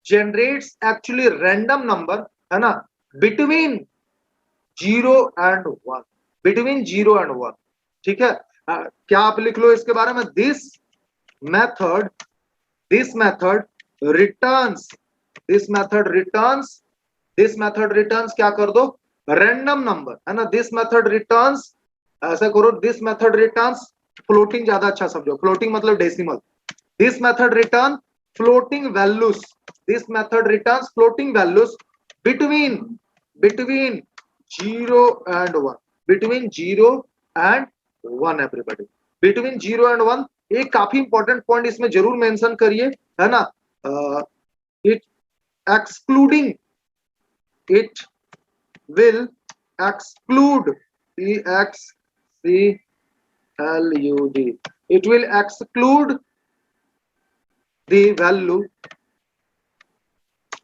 generates actually random number, है ना, बिटवीन 0 and 1, बिटवीन 0 and 1। ठीक है, क्या आप लिख लो इसके बारे में, method this method returns this method returns this method returns क्या कर दो, रैंडम नंबर, है ना। this method returns, ऐसा करो, this method returns फ्लोटिंग, ज्यादा अच्छा समझो, फ्लोटिंग मतलब decimal. this method return floating values, this method returns floating values between 0 and 1, between 0 and 1 everybody, between 0 and 1। एक काफी इंपॉर्टेंट पॉइंट इसमें जरूर मेंशन करिए, है ना, it excluding, it will exclude, EXCLUD, it will exclude the value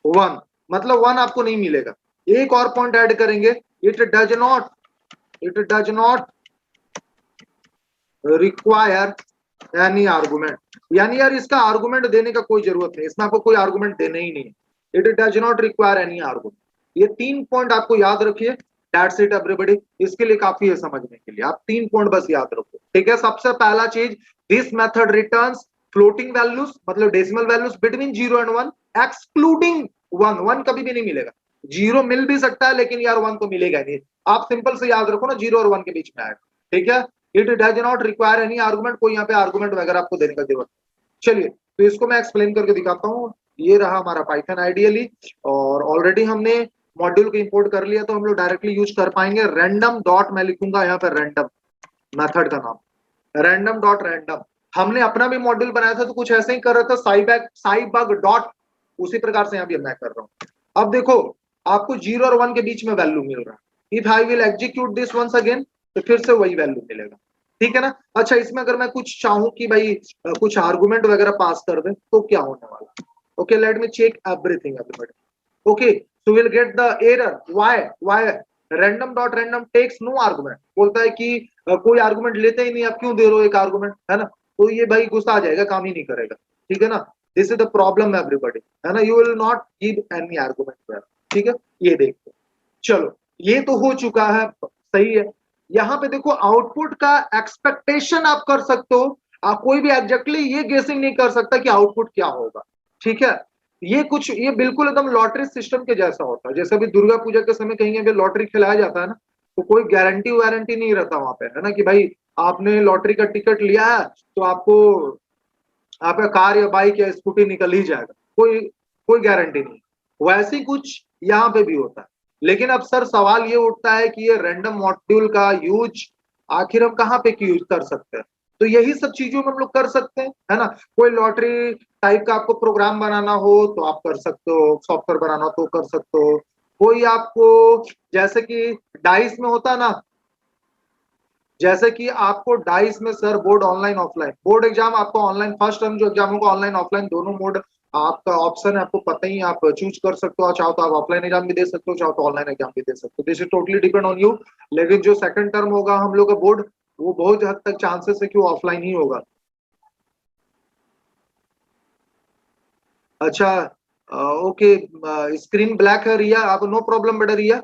1, मतलब 1 आपको नहीं मिलेगा। एक और पॉइंट ऐड करेंगे, it does not require any argument, यानी यार इसका आर्गुमेंट देने का कोई जरूरत नहीं, इसमें आपको कोई आर्गुमेंट देना ही नहीं है। It does not require any argument. ये 3 पॉइंट आपको याद रखिए, दैट्स इट एवरीबॉडी, इसके लिए काफी है समझने के लिए, आप 3 पॉइंट बस याद रखो। ठीक है, सबसे पहला चीज, this method returns floating values, मतलब decimal values between 0 and 1, excluding 1, 1 कभी भी नहीं मिलेगा। 0 मिल भी सकता है लेकिन यार 1 तो मिलेगा नहीं, आप सिंपल से याद रखो ना, 0 और 1 के बीच में आएगा। ठीक है, it does not require any argument, कोई यहाँ पे आर्गुमेंट वगैरह आपको देने का जरूरत। चलिए, तो इसको मैं एक्सप्लेन करके दिखाता हूँ। ये रहा हमारा पाइथन आइडियली, और ऑलरेडी हमने मॉड्यूल को इंपोर्ट कर लिया, तो हम लोग डायरेक्टली यूज कर पाएंगे रैंडम डॉट, मैं लिखूंगा यहाँ पे रैंडम, मेथड का नाम रैंडम डॉट रैंडम। हमने अपना भी मॉड्यूल बनाया था तो कुछ ऐसे ही कर रहा था, साइबग डॉट, उसी प्रकार से यहाँ भी मैं कर रहा हूँ। अब देखो, आपको 0 और 1 के बीच में वैल्यू मिल रहा है, if I will execute this once again, तो फिर से वही वैल्यू मिलेगा। ठीक है ना। अच्छा, इसमें अगर मैं कुछ चाहूं कि भाई कुछ आर्गुमेंट वगैरह पास कर दे, तो क्या होने वाला? Okay, let me check everything everybody. Okay, so will get the error, why random dot random takes no argument, बोलता है कि कोई आर्गुमेंट लेते ही नहीं, आप क्यों दे रहे हो एक आर्गुमेंट, है ना। तो ये भाई गुस्सा आ जाएगा, काम ही नहीं करेगा। ठीक है ना, this is the problem everybody, है ना, you will not give any argument. ठीक है, ये देखो, चलो ये तो हो चुका है, सही है। यहाँ पे देखो, आउटपुट का एक्सपेक्टेशन आप कर सकते हो, आप कोई भी एग्जैक्टली ये गेसिंग नहीं कर सकता कि आउटपुट क्या होगा। ठीक है, ये बिल्कुल एकदम लॉटरी सिस्टम के जैसा होता है, जैसे अभी दुर्गा पूजा के समय कहीं भी लॉटरी खिलाया जाता है ना, तो कोई गारंटी वारंटी नहीं रहता वहां पे, है ना, कि भाई आपने लॉटरी का टिकट लिया है तो आपको आपका कार या बाइक या स्कूटी निकल ही जाएगा, कोई कोई गारंटी नहीं। वैसे ही कुछ यहाँ पे भी होता है। लेकिन अब सर सवाल ये उठता है कि ये रैंडम मॉड्यूल का यूज आखिर हम कहाँ पे यूज कर सकते हैं? तो यही सब चीजों में हम लोग कर सकते हैं, है ना। कोई लॉटरी टाइप का आपको प्रोग्राम बनाना हो तो आप कर सकते हो, सॉफ्टवेयर बनाना हो तो कर सकते हो। कोई आपको, जैसे कि डाइस में होता है ना, जैसे कि आपको डाइस में sir board online offline, board exam आपको ऑनलाइन, फर्स्ट टर्म जो एग्जाम होगा ऑनलाइन ऑफलाइन दोनों मोड आपका ऑप्शन है, आपको पता ही, आप चूज कर सकते हो, चाहो तो आप ऑफलाइन एग्जाम भी दे सकते हो, चाहो तो ऑनलाइन एग्जाम भी दे सकते हो, this is totally depend on you. लेकिन जो सेकंड टर्म होगा हम लोग का बोर्ड, वो बहुत हद तक चांसेस है कि वो ऑफलाइन ही होगा। अच्छा, ओके, स्क्रीन ब्लैक है रिया, आप नो प्रॉब्लम बेटा रिया,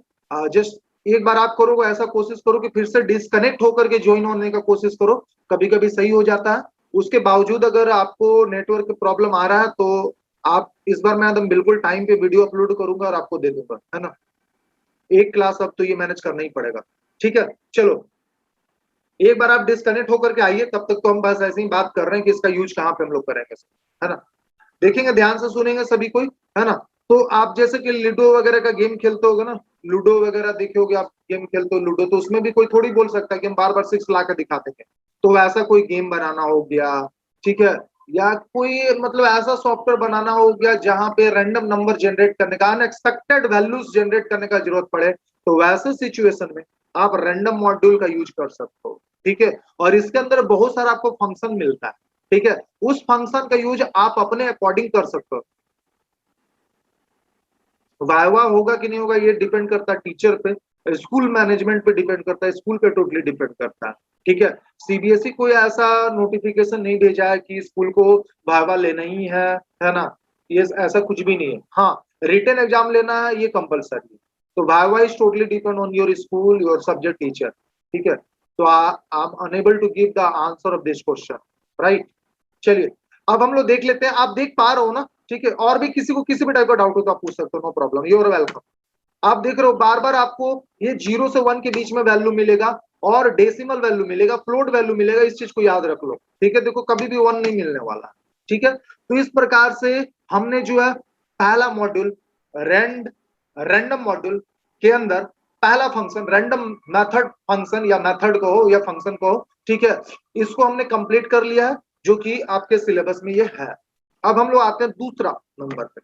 जस्ट एक बार आप करो, ऐसा कोशिश करो कि फिर से डिस्कनेक्ट होकर के ज्वाइन होने का कोशिश करो, कभी कभी सही हो जाता है। उसके बावजूद अगर आपको नेटवर्क प्रॉब्लम आ रहा है तो आप इस बार मैं एकदम बिल्कुल टाइम पे वीडियो अपलोड करूंगा और आपको दे दूंगा, है ना। एक क्लास अब तो ये मैनेज करना ही पड़ेगा। ठीक है, चलो एक बार आप डिस्कनेक्ट होकर के आइए, तब तक तो हम बस ऐसे ही बात कर रहे हैं कि इसका यूज कहाँ पे हम लोग करेंगे, है ना। देखेंगे, ध्यान से सुनेंगे सभी कोई, है ना। तो आप जैसे कि लूडो वगैरह का गेम खेलते होगे ना, लूडो वगैरह देखे होगे आप, गेम खेलते हो लूडो, तो उसमें भी कोई थोड़ी बोल सकता है कि हम बार बार 6 ला के दिखाते हैं। तो वैसा कोई गेम बनाना हो गया, ठीक है, या कोई मतलब ऐसा सॉफ्टवेयर बनाना हो गया जहां पे रैंडम नंबर जनरेट करने का, अनएक्सपेक्टेड वैल्यूज जनरेट करने का जरूरत पड़े, तो वैसे सिचुएशन में आप रैंडम मॉड्यूल का यूज कर सकते हो। ठीक है, और इसके अंदर बहुत सारा आपको फंक्शन मिलता है। ठीक है, उस फंक्शन का यूज आप अपने अकॉर्डिंग कर सकते हो। वाइवा होगा कि नहीं होगा ये डिपेंड करता है टीचर पे, स्कूल मैनेजमेंट पे डिपेंड करता है, स्कूल पे टोटली डिपेंड करता है। ठीक है, सीबीएसई कोई ऐसा नोटिफिकेशन नहीं भेजा है कि स्कूल को वाइवा लेना ही है ना, ये ऐसा कुछ भी नहीं है। हाँ, रिटन एग्जाम लेना है ये कंपलसरी है। तो viva is totally depend on your school, your subject teacher. ठीक है, तो I am unable to give the answer of this question, right. चलिए, अब हम लोग देख लेते हैं, आप देख पा रहे हो ना। ठीक है, और भी किसी को किसी भी टाइप का डाउट हो तो आप पूछ सकते हो, no problem, you are welcome. आप देख रहे हो बार बार आपको ये 0 से 1 के बीच में वैल्यू मिलेगा और डेसिमल वैल्यू मिलेगा, फ्लोट वैल्यू मिलेगा, इस चीज को याद रख लो। ठीक है, देखो कभी भी 1 नहीं मिलने वाला। ठीक है, तो इस प्रकार से हमने जो है पहला मॉड्यूल रैंडम मॉड्यूल के अंदर पहला फंक्शन रैंडम मेथड फंक्शन या मेथड को हो या फंक्शन को हो, ठीक है, इसको हमने कंप्लीट कर लिया है, जो कि आपके सिलेबस में ये है। अब हम लोग आते हैं दूसरा नंबर पे।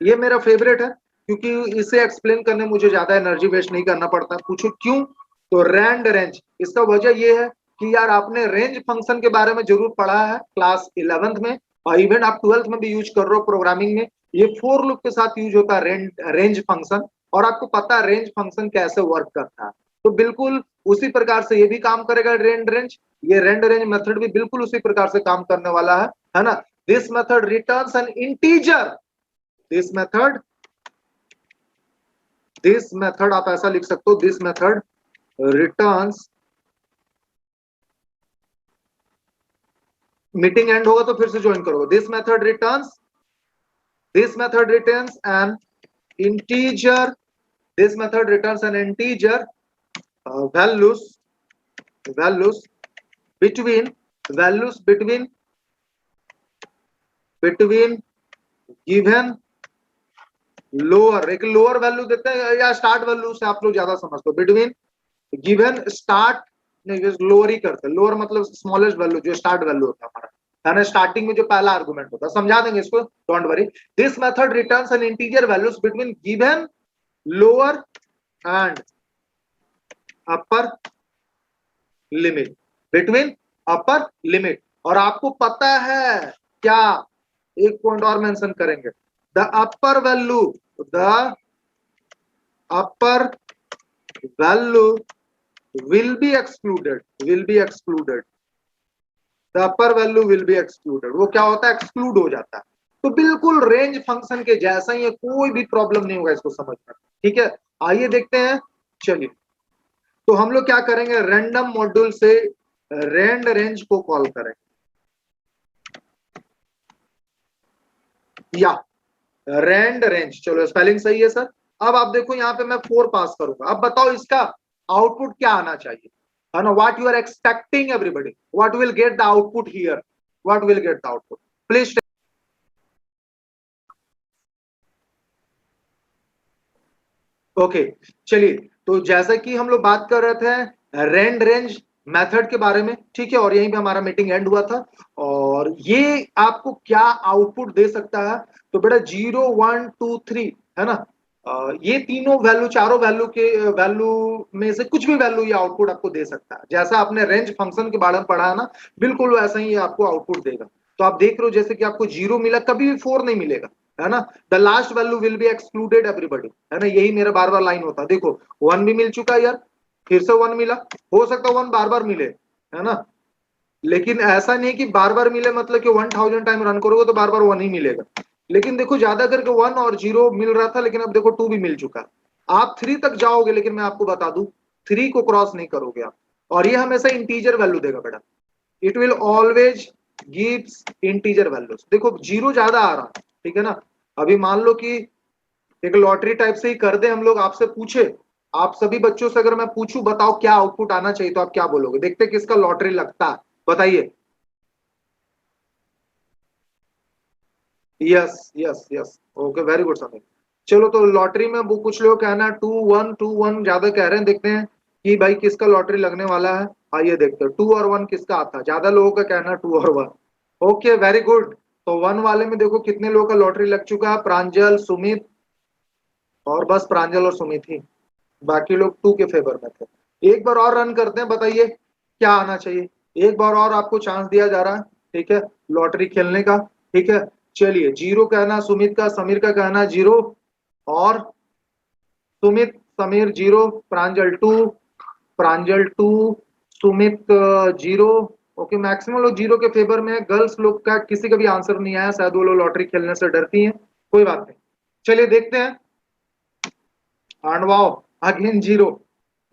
ये मेरा फेवरेट है क्योंकि इसे एक्सप्लेन करने मुझे ज्यादा एनर्जी वेस्ट नहीं करना पड़ता। पूछो क्यों, तो रैंड रेंज, इसका वजह ये है कि यार आपने रेंज फंक्शन के बारे में जरूर पढ़ा है क्लास 11th में, और इवन आप 12th में भी यूज कर रहे हो प्रोग्रामिंग में। ये फोर लूप के साथ यूज होता है रेंज फंक्शन, और आपको पता है रेंज फंक्शन कैसे वर्क करता है। तो बिल्कुल उसी प्रकार से ये भी काम करेगा रेंड रेंज। ये रेंड रेंज मेथड भी बिल्कुल उसी प्रकार से काम करने वाला है ना। This method returns N integer. This method आप ऐसा लिख सकते हो, this method returns, meeting and होगा तो फिर से ज्वाइन करोगे। This method returns N integer, this method returns N integer values values between between given lower, एक लोअर वैल्यू देते हैं या स्टार्ट वैल्यू से आप लोग ज्यादा समझते हो। बिटवीन गिवन स्टार्ट, नहीं लोअर ही करते हैं, लोअर मतलब स्मॉलेस्ट वैल्यू जो स्टार्ट वैल्यू होता है हमारा, है ना, स्टार्टिंग में जो पहला आर्गुमेंट होता है, समझा देंगे इसको, don't worry. This method returns N integer values between given lower and upper limit, between upper limit. और आपको पता है क्या, एक पॉइंट और मेंशन करेंगे, the upper value will be excluded, the upper value will be excluded। वो क्या होता है, एक्सक्लूड हो जाता है। तो बिल्कुल रेंज फंक्शन के जैसा ही है, कोई भी प्रॉब्लम नहीं होगा इसको समझना। ठीक है, आइए देखते हैं। चलिए, तो हम लोग क्या करेंगे, रैंडम मॉड्यूल से रैंड रेंज को कॉल करेंगे, या रैंड रेंज। चलो स्पेलिंग सही है सर। अब आप देखो यहाँ पे मैं 4 पास करूंगा। अब बताओ इसका आउटपुट क्या आना चाहिए, है ना, what you are expecting everybody, what will get the output here, what will get the output please. Okay, चलिए, तो जैसा कि हम लोग बात कर रहे थे रैंड रेंज मेथड के बारे में, ठीक है, और यहीं पे हमारा मीटिंग एंड हुआ था। और ये आपको क्या आउटपुट दे सकता है, तो बेटा 0 1 2 3, है ना, ये तीनों वैल्यू, चारों वैल्यू के वैल्यू में से कुछ भी वैल्यू ये आउटपुट आपको दे सकता है। जैसा आपने रेंज फंक्शन के बारे में पढ़ा है ना, बिल्कुल वैसा ही आपको आउटपुट देगा। तो आप देख रहे हो जैसे कि आपको 0 मिला, कभी भी 4 नहीं मिलेगा, है ना। The last value will be excluded everybody, है ना, यही मेरा बार बार लाइन होता है। देखो 1 भी मिल चुका है यार, फिर से 1 मिला, हो सकता है 1 बार बार मिले, है ना, लेकिन ऐसा नहीं कि बार बार मिले मतलब कि 1000 टाइम रन करोगे तो बार बार 1 ही मिलेगा। लेकिन देखो ज्यादा करके 1 और 0 मिल रहा था, लेकिन अब देखो 2 भी मिल चुका। आप 3 तक जाओगे, लेकिन मैं आपको बता दूं 3 को क्रॉस नहीं करोगे आप। और ये हमेशा इंटीजर वैल्यू देगा बेटा, it will always gives integer values. देखो 0 ज्यादा आ रहा है, ठीक है ना। अभी मान लो कि एक लॉटरी टाइप से ही कर दे, हम लोग आपसे पूछे, आप सभी बच्चों से अगर मैं पूछूं बताओ क्या आउटपुट आना चाहिए, तो आप क्या बोलोगे, देखते किसका लॉटरी लगता है, बताइए। Yes yes yes, okay, very good समय। चलो, तो लॉटरी में वो कुछ लोग कहना 2 1 2 1 ज्यादा कह रहे हैं, देखते हैं कि भाई किसका लॉटरी लगने वाला है। आइए देखते हैं 2 और 1 किसका आता है। ज्यादा लोगों का कहना 2 और 1। Okay very good. तो 1 वाले में देखो कितने लोगों का लॉटरी लग चुका है, प्रांजल, सुमित, और बस प्रांजल और सुमित ही, बाकी लोग 2 के फेवर में थे। एक बार और रन करते हैं, बताइए क्या आना चाहिए। एक बार और आपको चांस दिया जा रहा है, ठीक है, लॉटरी खेलने का। ठीक है, चलिए 0 कहना सुमित का, समीर का कहना 0, और सुमित, समीर 0, प्रांजल 2, सुमित 0। ओके, मैक्सिमम लोग 0 के फेवर में है। गर्ल्स लोग का किसी का भी आंसर नहीं आया, शायद वो लोग लॉटरी खेलने से डरती हैं, कोई बात नहीं। चलिए देखते हैं। आंडवाओ अगेन 0,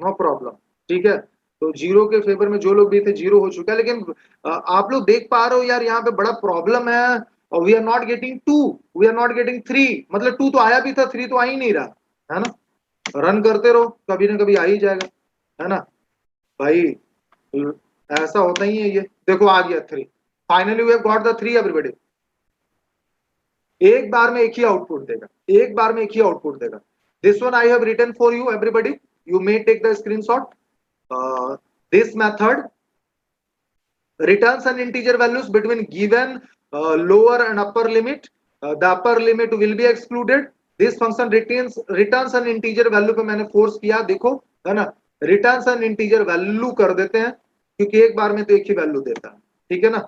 नो प्रॉब्लम। ठीक है, तो 0 के फेवर में जो लोग भी थे 0 हो चुका है। लेकिन आप लोग देख पा रहे हो यार, यहाँ पे बड़ा प्रॉब्लम है। और we are not getting 2, we are not getting 3, मतलब 2 तो आया भी था, 3 तो आ ही नहीं रहा है ना। रन करते रहो, कभी ना कभी आ ही जाएगा, है ना भाई। ऐसा होता ही है। ये देखो आ गया 3, finally we have got the 3 everybody. एक बार में एक ही आउटपुट देगा, एक बार में एक ही आउटपुट देगा। This one I have written for you everybody, you may take the screenshot. This method returns an integer values between given lower and upper limit. The upper limit will be excluded. This function returns an integer value पे मैंने फोर्स किया, देखो है ना, returns an integer value कर देते हैं, क्योंकि एक बार में तो एक ही वैल्यू देता है। ठीक है ना,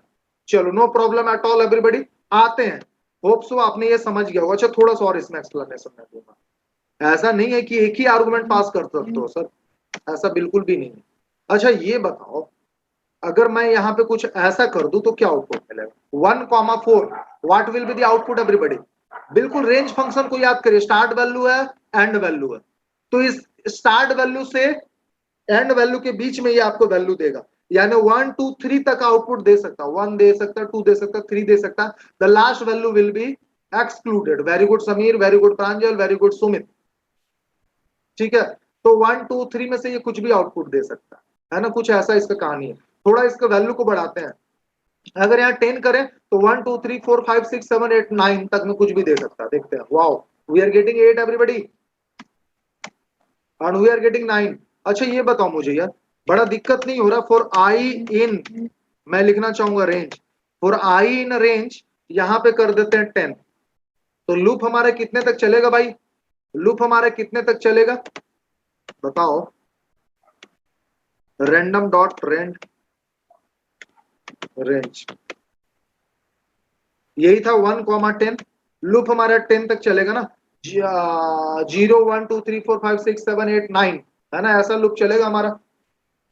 चलो no problem at all everybody. आते हैं, होप सो आपने ये समझ गया होगा। अच्छा थोड़ा सा और इसमें एक्सप्लेनेशन मैं दूंगा। ऐसा नहीं है कि एक ही आर्गुमेंट पास कर सकते हो सर, ऐसा बिल्कुल भी नहीं है। अच्छा ये बताओ, अगर मैं यहाँ पे कुछ ऐसा कर दूं तो क्या आउटपुट मिलेगा। 1,4 what will be the output everybody. बिल्कुल रेंज फंक्शन को याद करिए, स्टार्ट वैल्यू है, एंड वैल्यू है, तो इस स्टार्ट वैल्यू से एंड वैल्यू के बीच में ये आपको वैल्यू देगा। यानी 1 2 3 तक आउटपुट दे सकता, 1 दे सकता, 2 दे सकता, 3 दे सकता। The last value will be excluded. Very good Sameer, very good Pranjal, very good Sumit. ठीक है, तो 1 2 3 में से ये कुछ भी आउटपुट दे सकता है ना, कुछ ऐसा इसका कहानी है। थोड़ा इसका वैल्यू को बढ़ाते हैं, अगर यहाँ 10 करें तो 1 2 3 4 5 6 7 8 9 तक में कुछ भी दे सकता है। देखते हैं, wow we are getting 8 everybody, and we are getting 9। अच्छा ये बताओ मुझे यार, बड़ा दिक्कत नहीं हो रहा। फॉर आई इन, मैं लिखना चाहूंगा range, for I in range यहां पे कर देते हैं 10। तो लूप हमारा कितने तक चलेगा भाई, लूप हमारा कितने तक चलेगा बताओ। रैंडम डॉट रेंड रेंज, यही था 1,10। लूप हमारा 10 तक चलेगा ना, 0 1 2 3 4 5 6 7 8 9, है ना, ऐसा लूप चलेगा हमारा।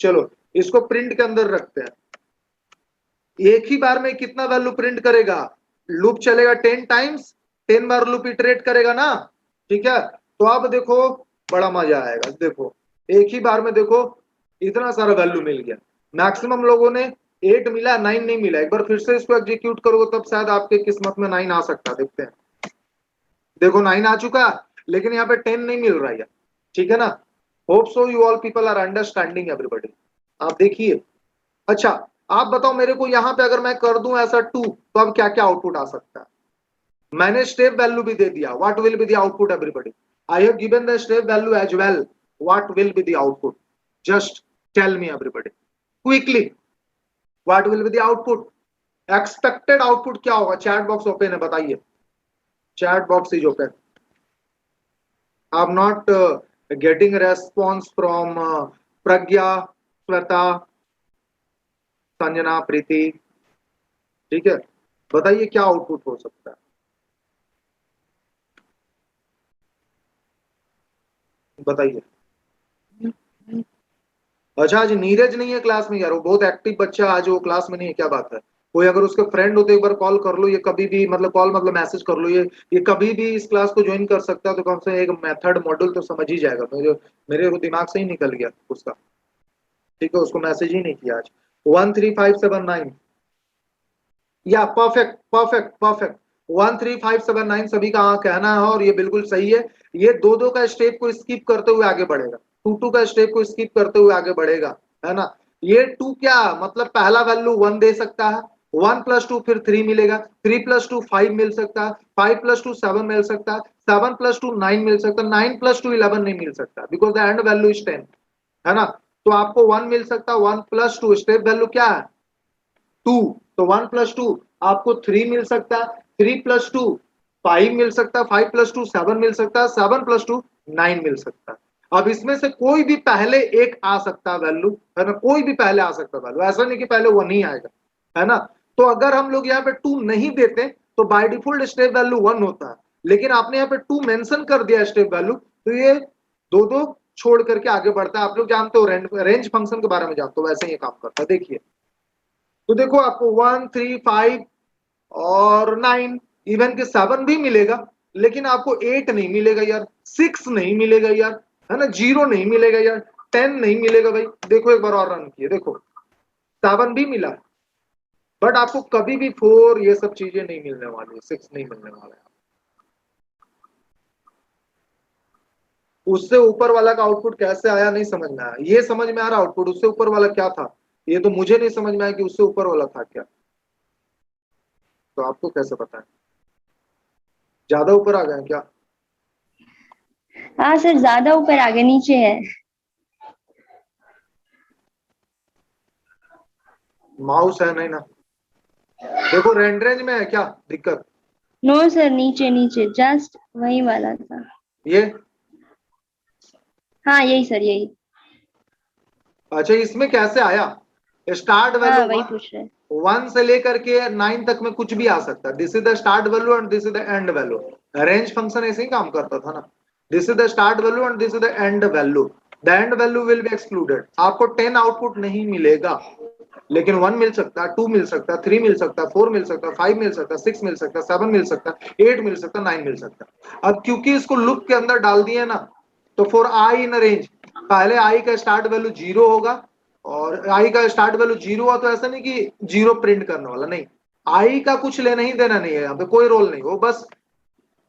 चलो इसको प्रिंट के अंदर रखते हैं। एक ही बार में कितना वैल्यू प्रिंट करेगा, लूप चलेगा 10 टाइम्स, 10 बार लूप इटरेट करेगा ना। ठीक है, तो अब देखो बड़ा मजा आएगा। देखो एक ही बार में देखो इतना सारा वैल्यू मिल गया। मैक्सिमम लोगों ने 8 मिला, 9 नहीं मिला। एक बार फिर से इसको एग्जीक्यूट करोगे तब शायद आपके किस्मत में 9 आ सकता। देखते हैं, देखो 9 आ चुका, लेकिन यहाँ पे 10 नहीं मिल रहा है। ठीक है ना, hope so you all people are understanding everybody. आप देखिए, अच्छा आप बताओ मेरे को, यहाँ पे अगर मैं कर दूं ऐसा 2 तो अब क्या क्या आउटपुट आ सकता है। मैंने स्टेप वैल्यू भी दे दिया, what will be the output everybody. I have given the step value as well, what will be the output, just tell me everybody quickly, what will be the output. Expected output क्या होगा। चैट बॉक्स ओपन है, बताइए, chat box is open. I am not getting response from Pragya, Shweta, Sanjana, Preeti. ठीक है, बताइए क्या आउटपुट हो सकता है, बताइए। अच्छा आज नीरज नहीं है क्लास में यार, वो बहुत एक्टिव बच्चा, आज वो क्लास में नहीं है, क्या बात है। कोई अगर उसके फ्रेंड हो तो एक बार कॉल कर लो, ये कभी भी मतलब कॉल मतलब मैसेज कर लो, ये कभी भी इस क्लास को ज्वाइन कर सकता है। तो कम से कम एक मेथड मॉड्यूल तो समझ ही जाएगा। मेरे दिमाग से ही निकल गया उसका। ठीक है, उसको मैसेज ही नहीं किया आज। 13579, या परफेक्ट परफेक्ट परफेक्ट, 13579 सभी का कहना है, और ये बिल्कुल सही है। ये दो दो का स्टेप को स्किप करते हुए आगे बढ़ेगा, 2 2 का स्टेप को स्किप करते हुए आगे बढ़ेगा, है ना। ये 2 क्या मतलब पहला वैल्यू 1 दे सकता है, 1 + 2 फिर 3 मिलेगा, 3 + 2 5 मिल सकता है, 5 + 2 7 मिल सकता है, 7 + 2 9 मिल सकता है, 9 + 2 11 नहीं मिल सकता, because the end value is 10, है ना। तो आपको 1 मिल सकता है, 1 प्लस 2 स्टेप वैल्यू क्या है 2, तो 1 प्लस 2 आपको 3 मिल सकता है, 3 प्लस 2 5 मिल सकता है, 5 प्लस 2 7 मिल सकता है, 7 प्लस 2 9 मिल सकता है। अब इसमें से कोई भी पहले एक आ सकता है वैल्यू, है ना, कोई भी पहले आ सकता है वैल्यू, ऐसा नहीं कि पहले 1 ही आएगा, है ना। तो अगर हम लोग यहाँ पे 2 नहीं देते तो बाय डिफॉल्ट स्टेप वैल्यू 1 होता है, लेकिन आपने यहाँ पे 2 मेंशन कर दिया स्टेप वैल्यू, तो ये दो दो छोड़ करके आगे बढ़ता है। आप लोग जानते हो रेंज फंक्शन के बारे में जानते हो, वैसे ही काम करता है। देखिए तो देखो आपको 1 3 5 और 9 इवन के 7 भी मिलेगा, लेकिन आपको 8 नहीं मिलेगा यार, 6 नहीं मिलेगा यार, है ना, 0 नहीं मिलेगा यार, 10 नहीं मिलेगा भाई। देखो एक बार और रन किए, देखो 7 भी मिला, बट आपको कभी भी 4 ये सब चीजें नहीं मिलने वाली, 6 नहीं मिलने वाला है। उससे ऊपर वाला का आउटपुट कैसे आया नहीं समझ में आया, ये समझ में आ रहा आउटपुट उससे ऊपर वाला क्या था, ये तो मुझे नहीं समझ में आया कि उससे ऊपर वाला था क्या, तो आपको कैसे पता है, ज्यादा ऊपर आ गए क्या? हाँ सर, ज्यादा ऊपर आगे नीचे है। माउस है नहीं ना, देखो रेंज में है क्या दिक्कत? नो सर, नीचे नीचे जस्ट वही वाला था। ये हाँ यही सर, यही। अच्छा, इसमें कैसे आया? स्टार्ट वैल्यू हाँ वही पूछ रहे। 1 से लेकर के 9 तक में कुछ भी आ सकता है। This is the start value and this is the end value. Range function ऐसे ही काम करता था ना, this is the start value and this is the end value, the end value will be excluded. आपको 10 आउटपुट नहीं मिलेगा, लेकिन 1 मिल सकता है, 2 मिल सकता है, 3 मिल सकता है, 4 मिल सकता है, 5 मिल सकता है, 6 मिल सकता है, 7 मिल सकता है, 8 मिल सकता है, 9 मिल सकता है। अब क्योंकि इसको लूप के अंदर डाल दिए ना, तो फॉर आई इन रेंज पहले आई का स्टार्ट वैल्यू 0 होगा, और आई का स्टार्ट वैल्यू 0 हुआ तो ऐसा नहीं कि 0 प्रिंट करने वाला, नहीं, आई का कुछ लेना ही देना नहीं है, यहाँ पे कोई रोल नहीं, वो बस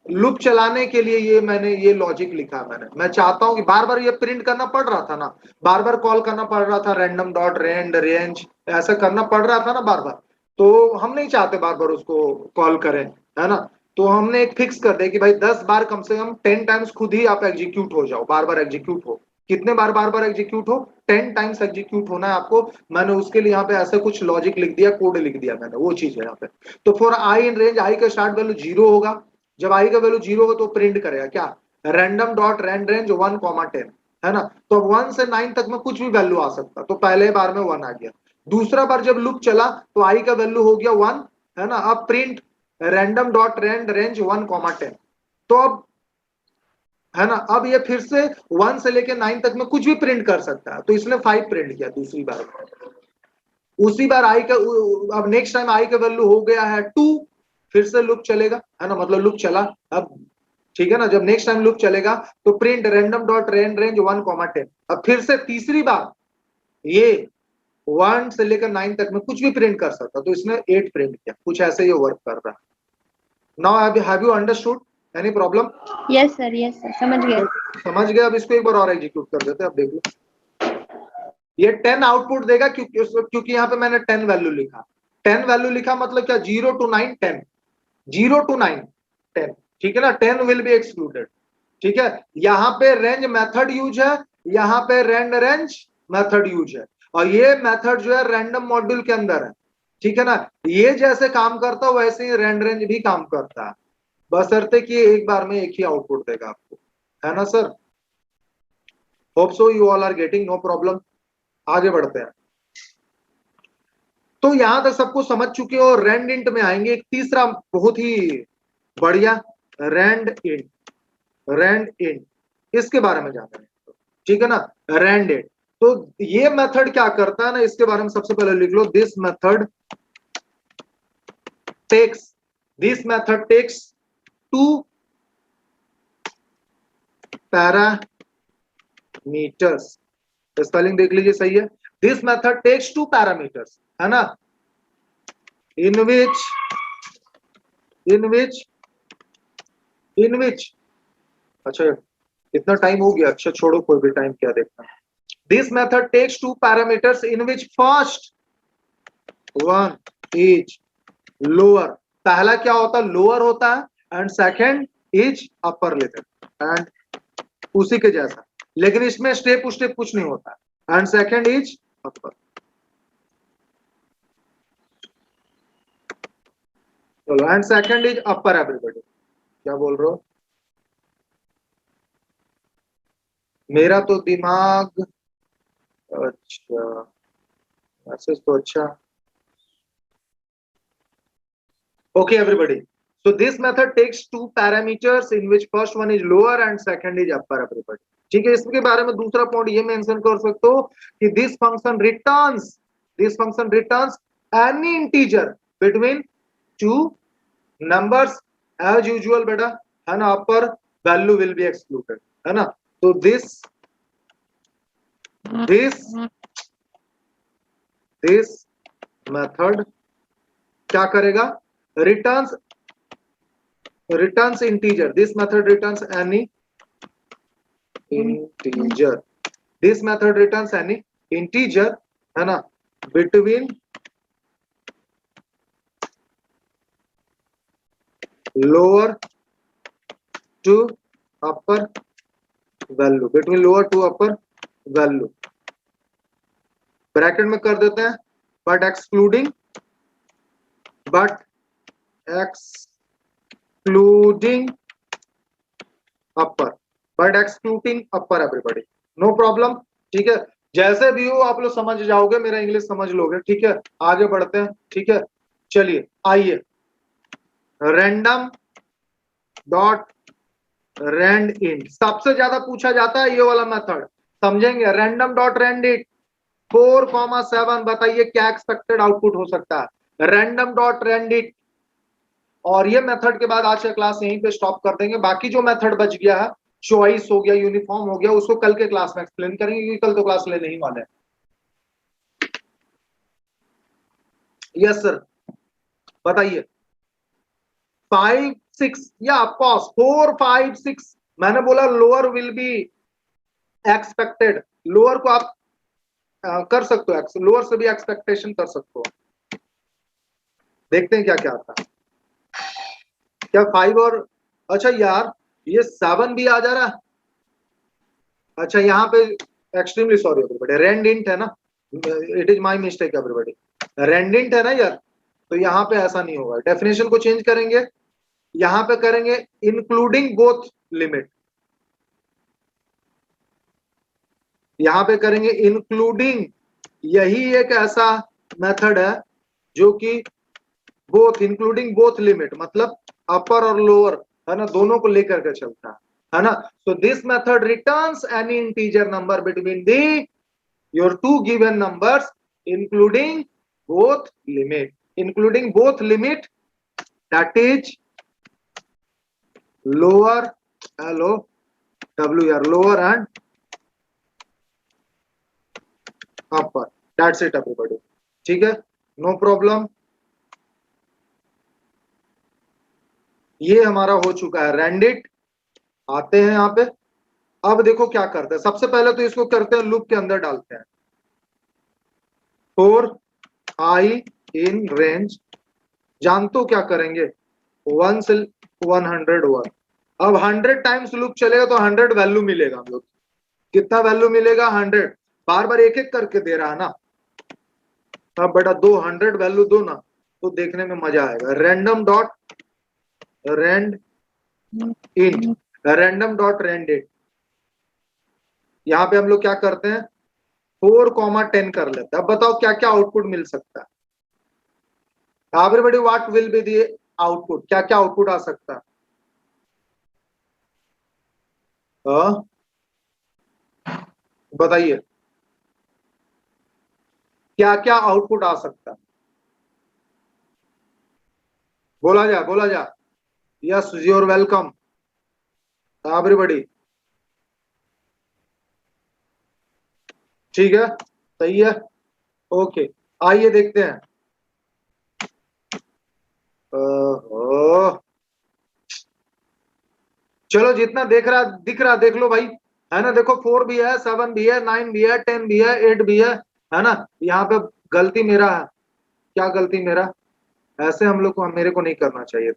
लूप चलाने के लिए ये मैंने ये लॉजिक लिखा। मैं चाहता हूं कि बार बार ये प्रिंट करना पड़ रहा था ना, बार बार कॉल करना पड़ रहा था, रैंडम डॉट रेंड रेंज ऐसा करना पड़ रहा था ना बार बार, तो हम नहीं चाहते बार बार उसको कॉल करें, है ना। तो हमने एक फिक्स कर दिया कि भाई 10 बार कम से कम 10 टाइम्स खुद ही आप एग्जीक्यूट हो जाओ, बार बार एग्जीक्यूट हो। कितने बार बार बार एग्जीक्यूट हो? 10 टाइम्स एग्जीक्यूट होना है आपको। मैंने उसके लिए यहाँ पे ऐसे कुछ लॉजिक लिख दिया, कोड लिख दिया मैंने, वो चीज है यहाँ पे। तो for I in range I का स्टार्ट वैल्यू 0 होगा, जब आई का वैल्यू 0 हो तो प्रिंट करेगा क्या, रैंडम डॉट रैंड रेंज 1,10, है ना। तो 1 से 9 तक में कुछ भी वैल्यू आ सकता, तो पहले बार में 1 आ गया। दूसरा बार जब लूप चला तो आई का वैल्यू हो गया 1, है ना। अब print random dot rand range 1,10, तो अब, है ना, अब ये फिर से 1 से लेके 9 तक में कुछ भी प्रिंट कर सकता है, तो इसने 5 प्रिंट किया दूसरी बार। उसी बार आई का, अब नेक्स्ट टाइम आई का वैल्यू हो गया है 2, फिर से लूप चलेगा, है ना, मतलब लूप चला अब, ठीक है ना। जब नेक्स्ट टाइम लूप चलेगा तो print random dot rand range 1,10। अब फिर से तीसरी बार ये 1 से लेकर 9 तक में कुछ भी प्रिंट कर सकता, तो इसने 8 प्रिंट किया। कुछ ऐसे ये वर्क कर रहा है। Now have you understood any problem? Yes sir, समझ गए। समझ गए। अब इसको एक बार और एग्जीक्यूट कर देते हैं, अब देख लो। ये 10 आउटपुट देगा, क्योंकि यहाँ पे मैंने 10 वैल्यू लिखा। 10 वैल्यू लिखा मतलब क्या, 0 to 9 10, 0 to 9 10, ठीक है ना। 10 विल बी एक्सक्लूडेड, ठीक है। यहाँ पे रेंज मेथड यूज है, यहाँ पे रैंड रेंज मेथड यूज है, और ये मेथड जो है रैंडम मॉड्यूल के अंदर है, ठीक है ना। ये जैसे काम करता है वैसे ही रैंड रेंज भी काम करता है, बशर्ते कि एक बार में एक ही आउटपुट देगा आपको, है ना sir. Hope so you all are getting, no problem. आगे बढ़ते हैं। तो यहां तक सबको समझ चुके हो। रैंड इंट में आएंगे, एक तीसरा बहुत ही बढ़िया, रैंड इंट। रैंड इंट, इसके बारे में जानना है, ठीक है ना। रैंड इंट, तो ये मेथड क्या करता है ना, इसके बारे में सबसे पहले लिख लो। This method takes 2 parameters. Spelling देख लीजिए, सही है। दिस मेथड टेक्स 2 पैरामीटर्स, है ना, in which अच्छा इतना टाइम हो गया, अच्छा छोड़ो, कोई भी टाइम क्या देखना। This method takes 2 parameters in which first one is lower. पहला क्या होता है, लोअर होता है, एंड सेकंड इज अपर लेते हैं, एंड उसी के जैसा। लेकिन इसमें स्टेप कुछ नहीं होता है, and second is upper. चलो, and second is upper everybody. क्या बोल रहे हो? मेरा तो दिमाग, अच्छा मैसेज तो अच्छा. Okay everybody, so this method takes two parameters in which first one is lower and second is upper everybody. ठीक है, इसके बारे में दूसरा पॉइंट ये मेंशन कर सकते हो कि this function returns any integer between two numbers as usual बेटा, है ना. Upper value will be excluded, है ना. तो दिस मेथड क्या करेगा? returns integer. This method returns any integer. This method returns any integer, है ना, between lower to upper value, between lower to upper value. Bracket में कर देते हैं, but excluding upper, but excluding upper everybody. No problem. ठीक है, जैसे भी हो आप लोग समझ जाओगे, मेरा इंग्लिश समझ लोगे. ठीक है, आगे बढ़ते हैं. ठीक है, चलिए आइए. रैंडम डॉट रैंड इंट सबसे ज्यादा पूछा जाता है, ये वाला मेथड समझेंगे. रैंडम डॉट रैंड इंट 4,7, बताइए क्या एक्सपेक्टेड आउटपुट हो सकता है? Random dot rand int. और ये मेथड के बाद आज का क्लास यहीं पे स्टॉप कर देंगे. बाकी जो मेथड बच गया है, चॉइस हो गया, यूनिफॉर्म हो गया, उसको कल के क्लास में एक्सप्लेन करेंगे, क्योंकि कल तो क्लास लेने ही वाले हैं. यस सर, बताइए. 5 6 या ऑफकोर्स 4 5 6. मैंने बोला lower will be expected. Lower को आप कर सकते हो, लोअर से भी एक्सपेक्टेशन कर सकते हो. देखते हैं क्या क्या आता है. क्या 5 और, अच्छा यार ये 7 भी आ जा रहा है. अच्छा यहाँ पे एक्सट्रीमली सॉरी एवरीबॉडी, रेंडेंट है ना, it is my mistake everybody. Randint है ना यार, तो यहाँ पे ऐसा नहीं होगा. डेफिनेशन को चेंज करेंगे, यहाँ पे करेंगे इंक्लूडिंग बोथ लिमिट. यहाँ पे करेंगे इंक्लूडिंग. यही एक ऐसा मेथड है जो कि बोथ, इंक्लूडिंग बोथ लिमिट, मतलब अपर और लोअर, है ना, दोनों को लेकर के चलता है ना. So this method returns any integer number between the your two given numbers including both limit. Including both limit, that is lower, hello W यार, lower and upper. That's it everybody. ठीक है, नो प्रॉब्लम. ये हमारा हो चुका है रेंडिट. आते हैं यहाँ पे. अब देखो क्या करते हैं. सबसे पहले तो इसको करते हैं लूप के अंदर डालते हैं. 4 i इन रेंज. जानते हो क्या करेंगे? 1 से 101. अब 100 टाइम्स लूप चलेगा तो 100 वैल्यू मिलेगा हम लोग. कितना वैल्यू मिलेगा? 100. बार बार एक एक करके दे रहा है ना. अब बेटा 200 वैल्यू दो ना, तो देखने में मजा आएगा. Random dot rand int, random dot rand int. यहाँ पे हम लोग क्या करते हैं? 4,10 कर लेते हैं. अब बताओ क्या क्या आउटपुट मिल सकता है? Everybody what will be the output? क्या क्या आउटपुट आ सकता है? बताइए क्या क्या आउटपुट आ सकता है? बोला जा, बोला जा. Yes, you're welcome everybody. ठीक है, सही है. ओके, आइए देखते हैं. चलो जितना दिख रहा देख लो भाई, है ना. देखो 4 भी है, 7 भी है, 9 भी है, 10 भी है, 8 भी है ना. यहाँ पे गलती मेरा है. क्या गलती मेरा? ऐसे हम लोग को, मेरे को नहीं करना चाहिए.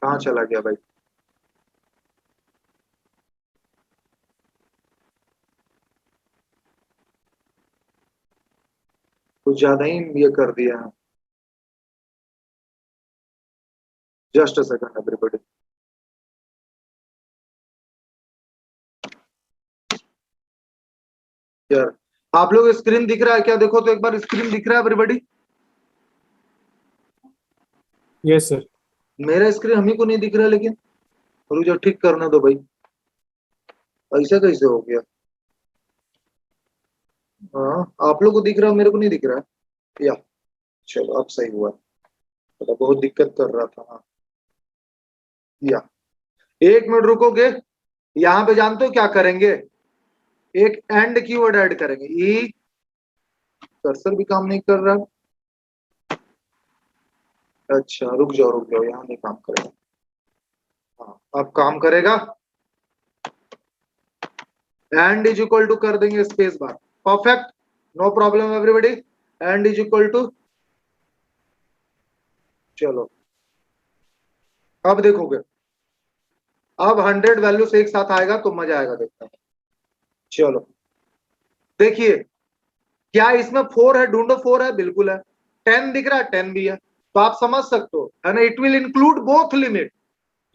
कहाँ चला गया भाई? कुछ ज्यादा ही ये कर दिया है। Just a second everybody. यार आप लोग स्क्रीन दिख रहा है क्या? देखो तो एक बार स्क्रीन दिख रहा है एवरीबॉडी? Yes sir. मेरा स्क्रीन हम ही को नहीं दिख रहा, लेकिन रुक जाओ, ठीक करना दो भाई। ऐसा कैसे हो गया? हाँ आप लोग को दिख रहा है, मेरे को नहीं दिख रहा है। या चलो अब सही हुआ। तो बहुत दिक्कत कर रहा था। हाँ या एक मिनट रुकोगे। यहाँ पे जानते हो क्या करेंगे? एक एंड कीवर्ड ऐड करेंगे। ई कर्सर भी काम नहीं कर रहा। अच्छा रुक जाओ, यहाँ नहीं काम करेगा। हाँ अब काम करेगा। एंड इज इक्वल टू कर देंगे space bar. Perfect, no problem everybody. End is equal to, चलो अब देखोगे, अब 100 वैल्यूज एक साथ आएगा तो मजा आएगा देखने में। चलो देखिए, क्या इसमें 4 है? ढूंढो। 4 है, बिल्कुल है। 10 दिख रहा है, 10 भी है। तो आप समझ सकते हो, है ना? It will include both limit,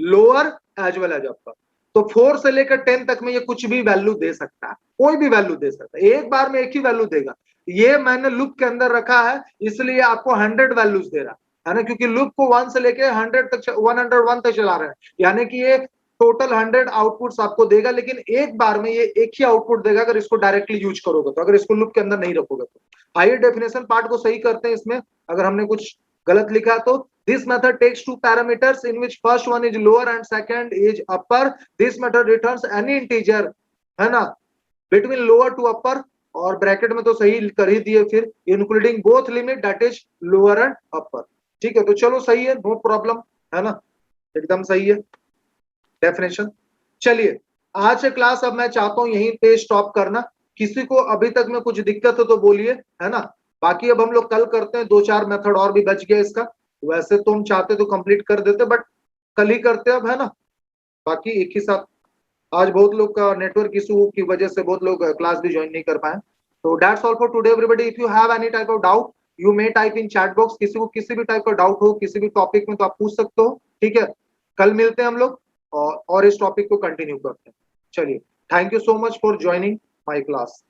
lower as well as upper. तो 4 से लेकर 10 तक में ये कुछ भी वैल्यू दे सकता है, कोई भी वैल्यू दे सकता है। एक बार में एक ही वैल्यू देगा। ये मैंने लूप के अंदर रखा है, इसलिए आपको 100 वैल्यूज दे रहा है ना, क्योंकि लूप को 1 से लेकर 100 तक, 101 तक चला रहे हैं, यानी कि ये टोटल 100 आउटपुट्स आपको देगा, लेकिन एक बार में ये एक ही आउटपुट देगा अगर इसको डायरेक्टली यूज करोगे तो। अगर इसको लूप के अंदर नहीं रखोगे तो। आइए डेफिनेशन पार्ट को सही करते हैं। इसमें अगर हमने कुछ गलत लिखा तो, this method takes two parameters in which first one is lower and second is upper. This method returns any integer, है ना, between lower to upper, और ब्रैकेट में तो सही कर ही दिए फिर, including both limit that is lower and अपर। ठीक है, तो चलो सही है, नो प्रॉब्लम, है ना, एकदम सही है डेफिनेशन। चलिए आज से क्लास अब मैं चाहता हूं यहीं पे स्टॉप करना। किसी को अभी तक में कुछ दिक्कत हो तो बोलिए, है ना। बाकी अब हम लोग कल करते हैं, 2-4 मेथड और भी बच गया इसका। वैसे तो हम चाहते तो कंप्लीट कर देते, बट कल ही करते अब, है ना। बाकी एक ही साथ, आज बहुत लोग का नेटवर्क इशू की वजह से बहुत लोग क्लास भी ज्वाइन नहीं कर पाए। तो that's all for today everybody. If you have any type of doubt you may type in chat box. किसी को किसी भी टाइप का डाउट हो किसी भी टॉपिक में तो आप पूछ सकते हो। ठीक है, कल मिलते हैं हम लोग और इस टॉपिक को कंटिन्यू करते हैं। चलिए, thank you so much for joining my class.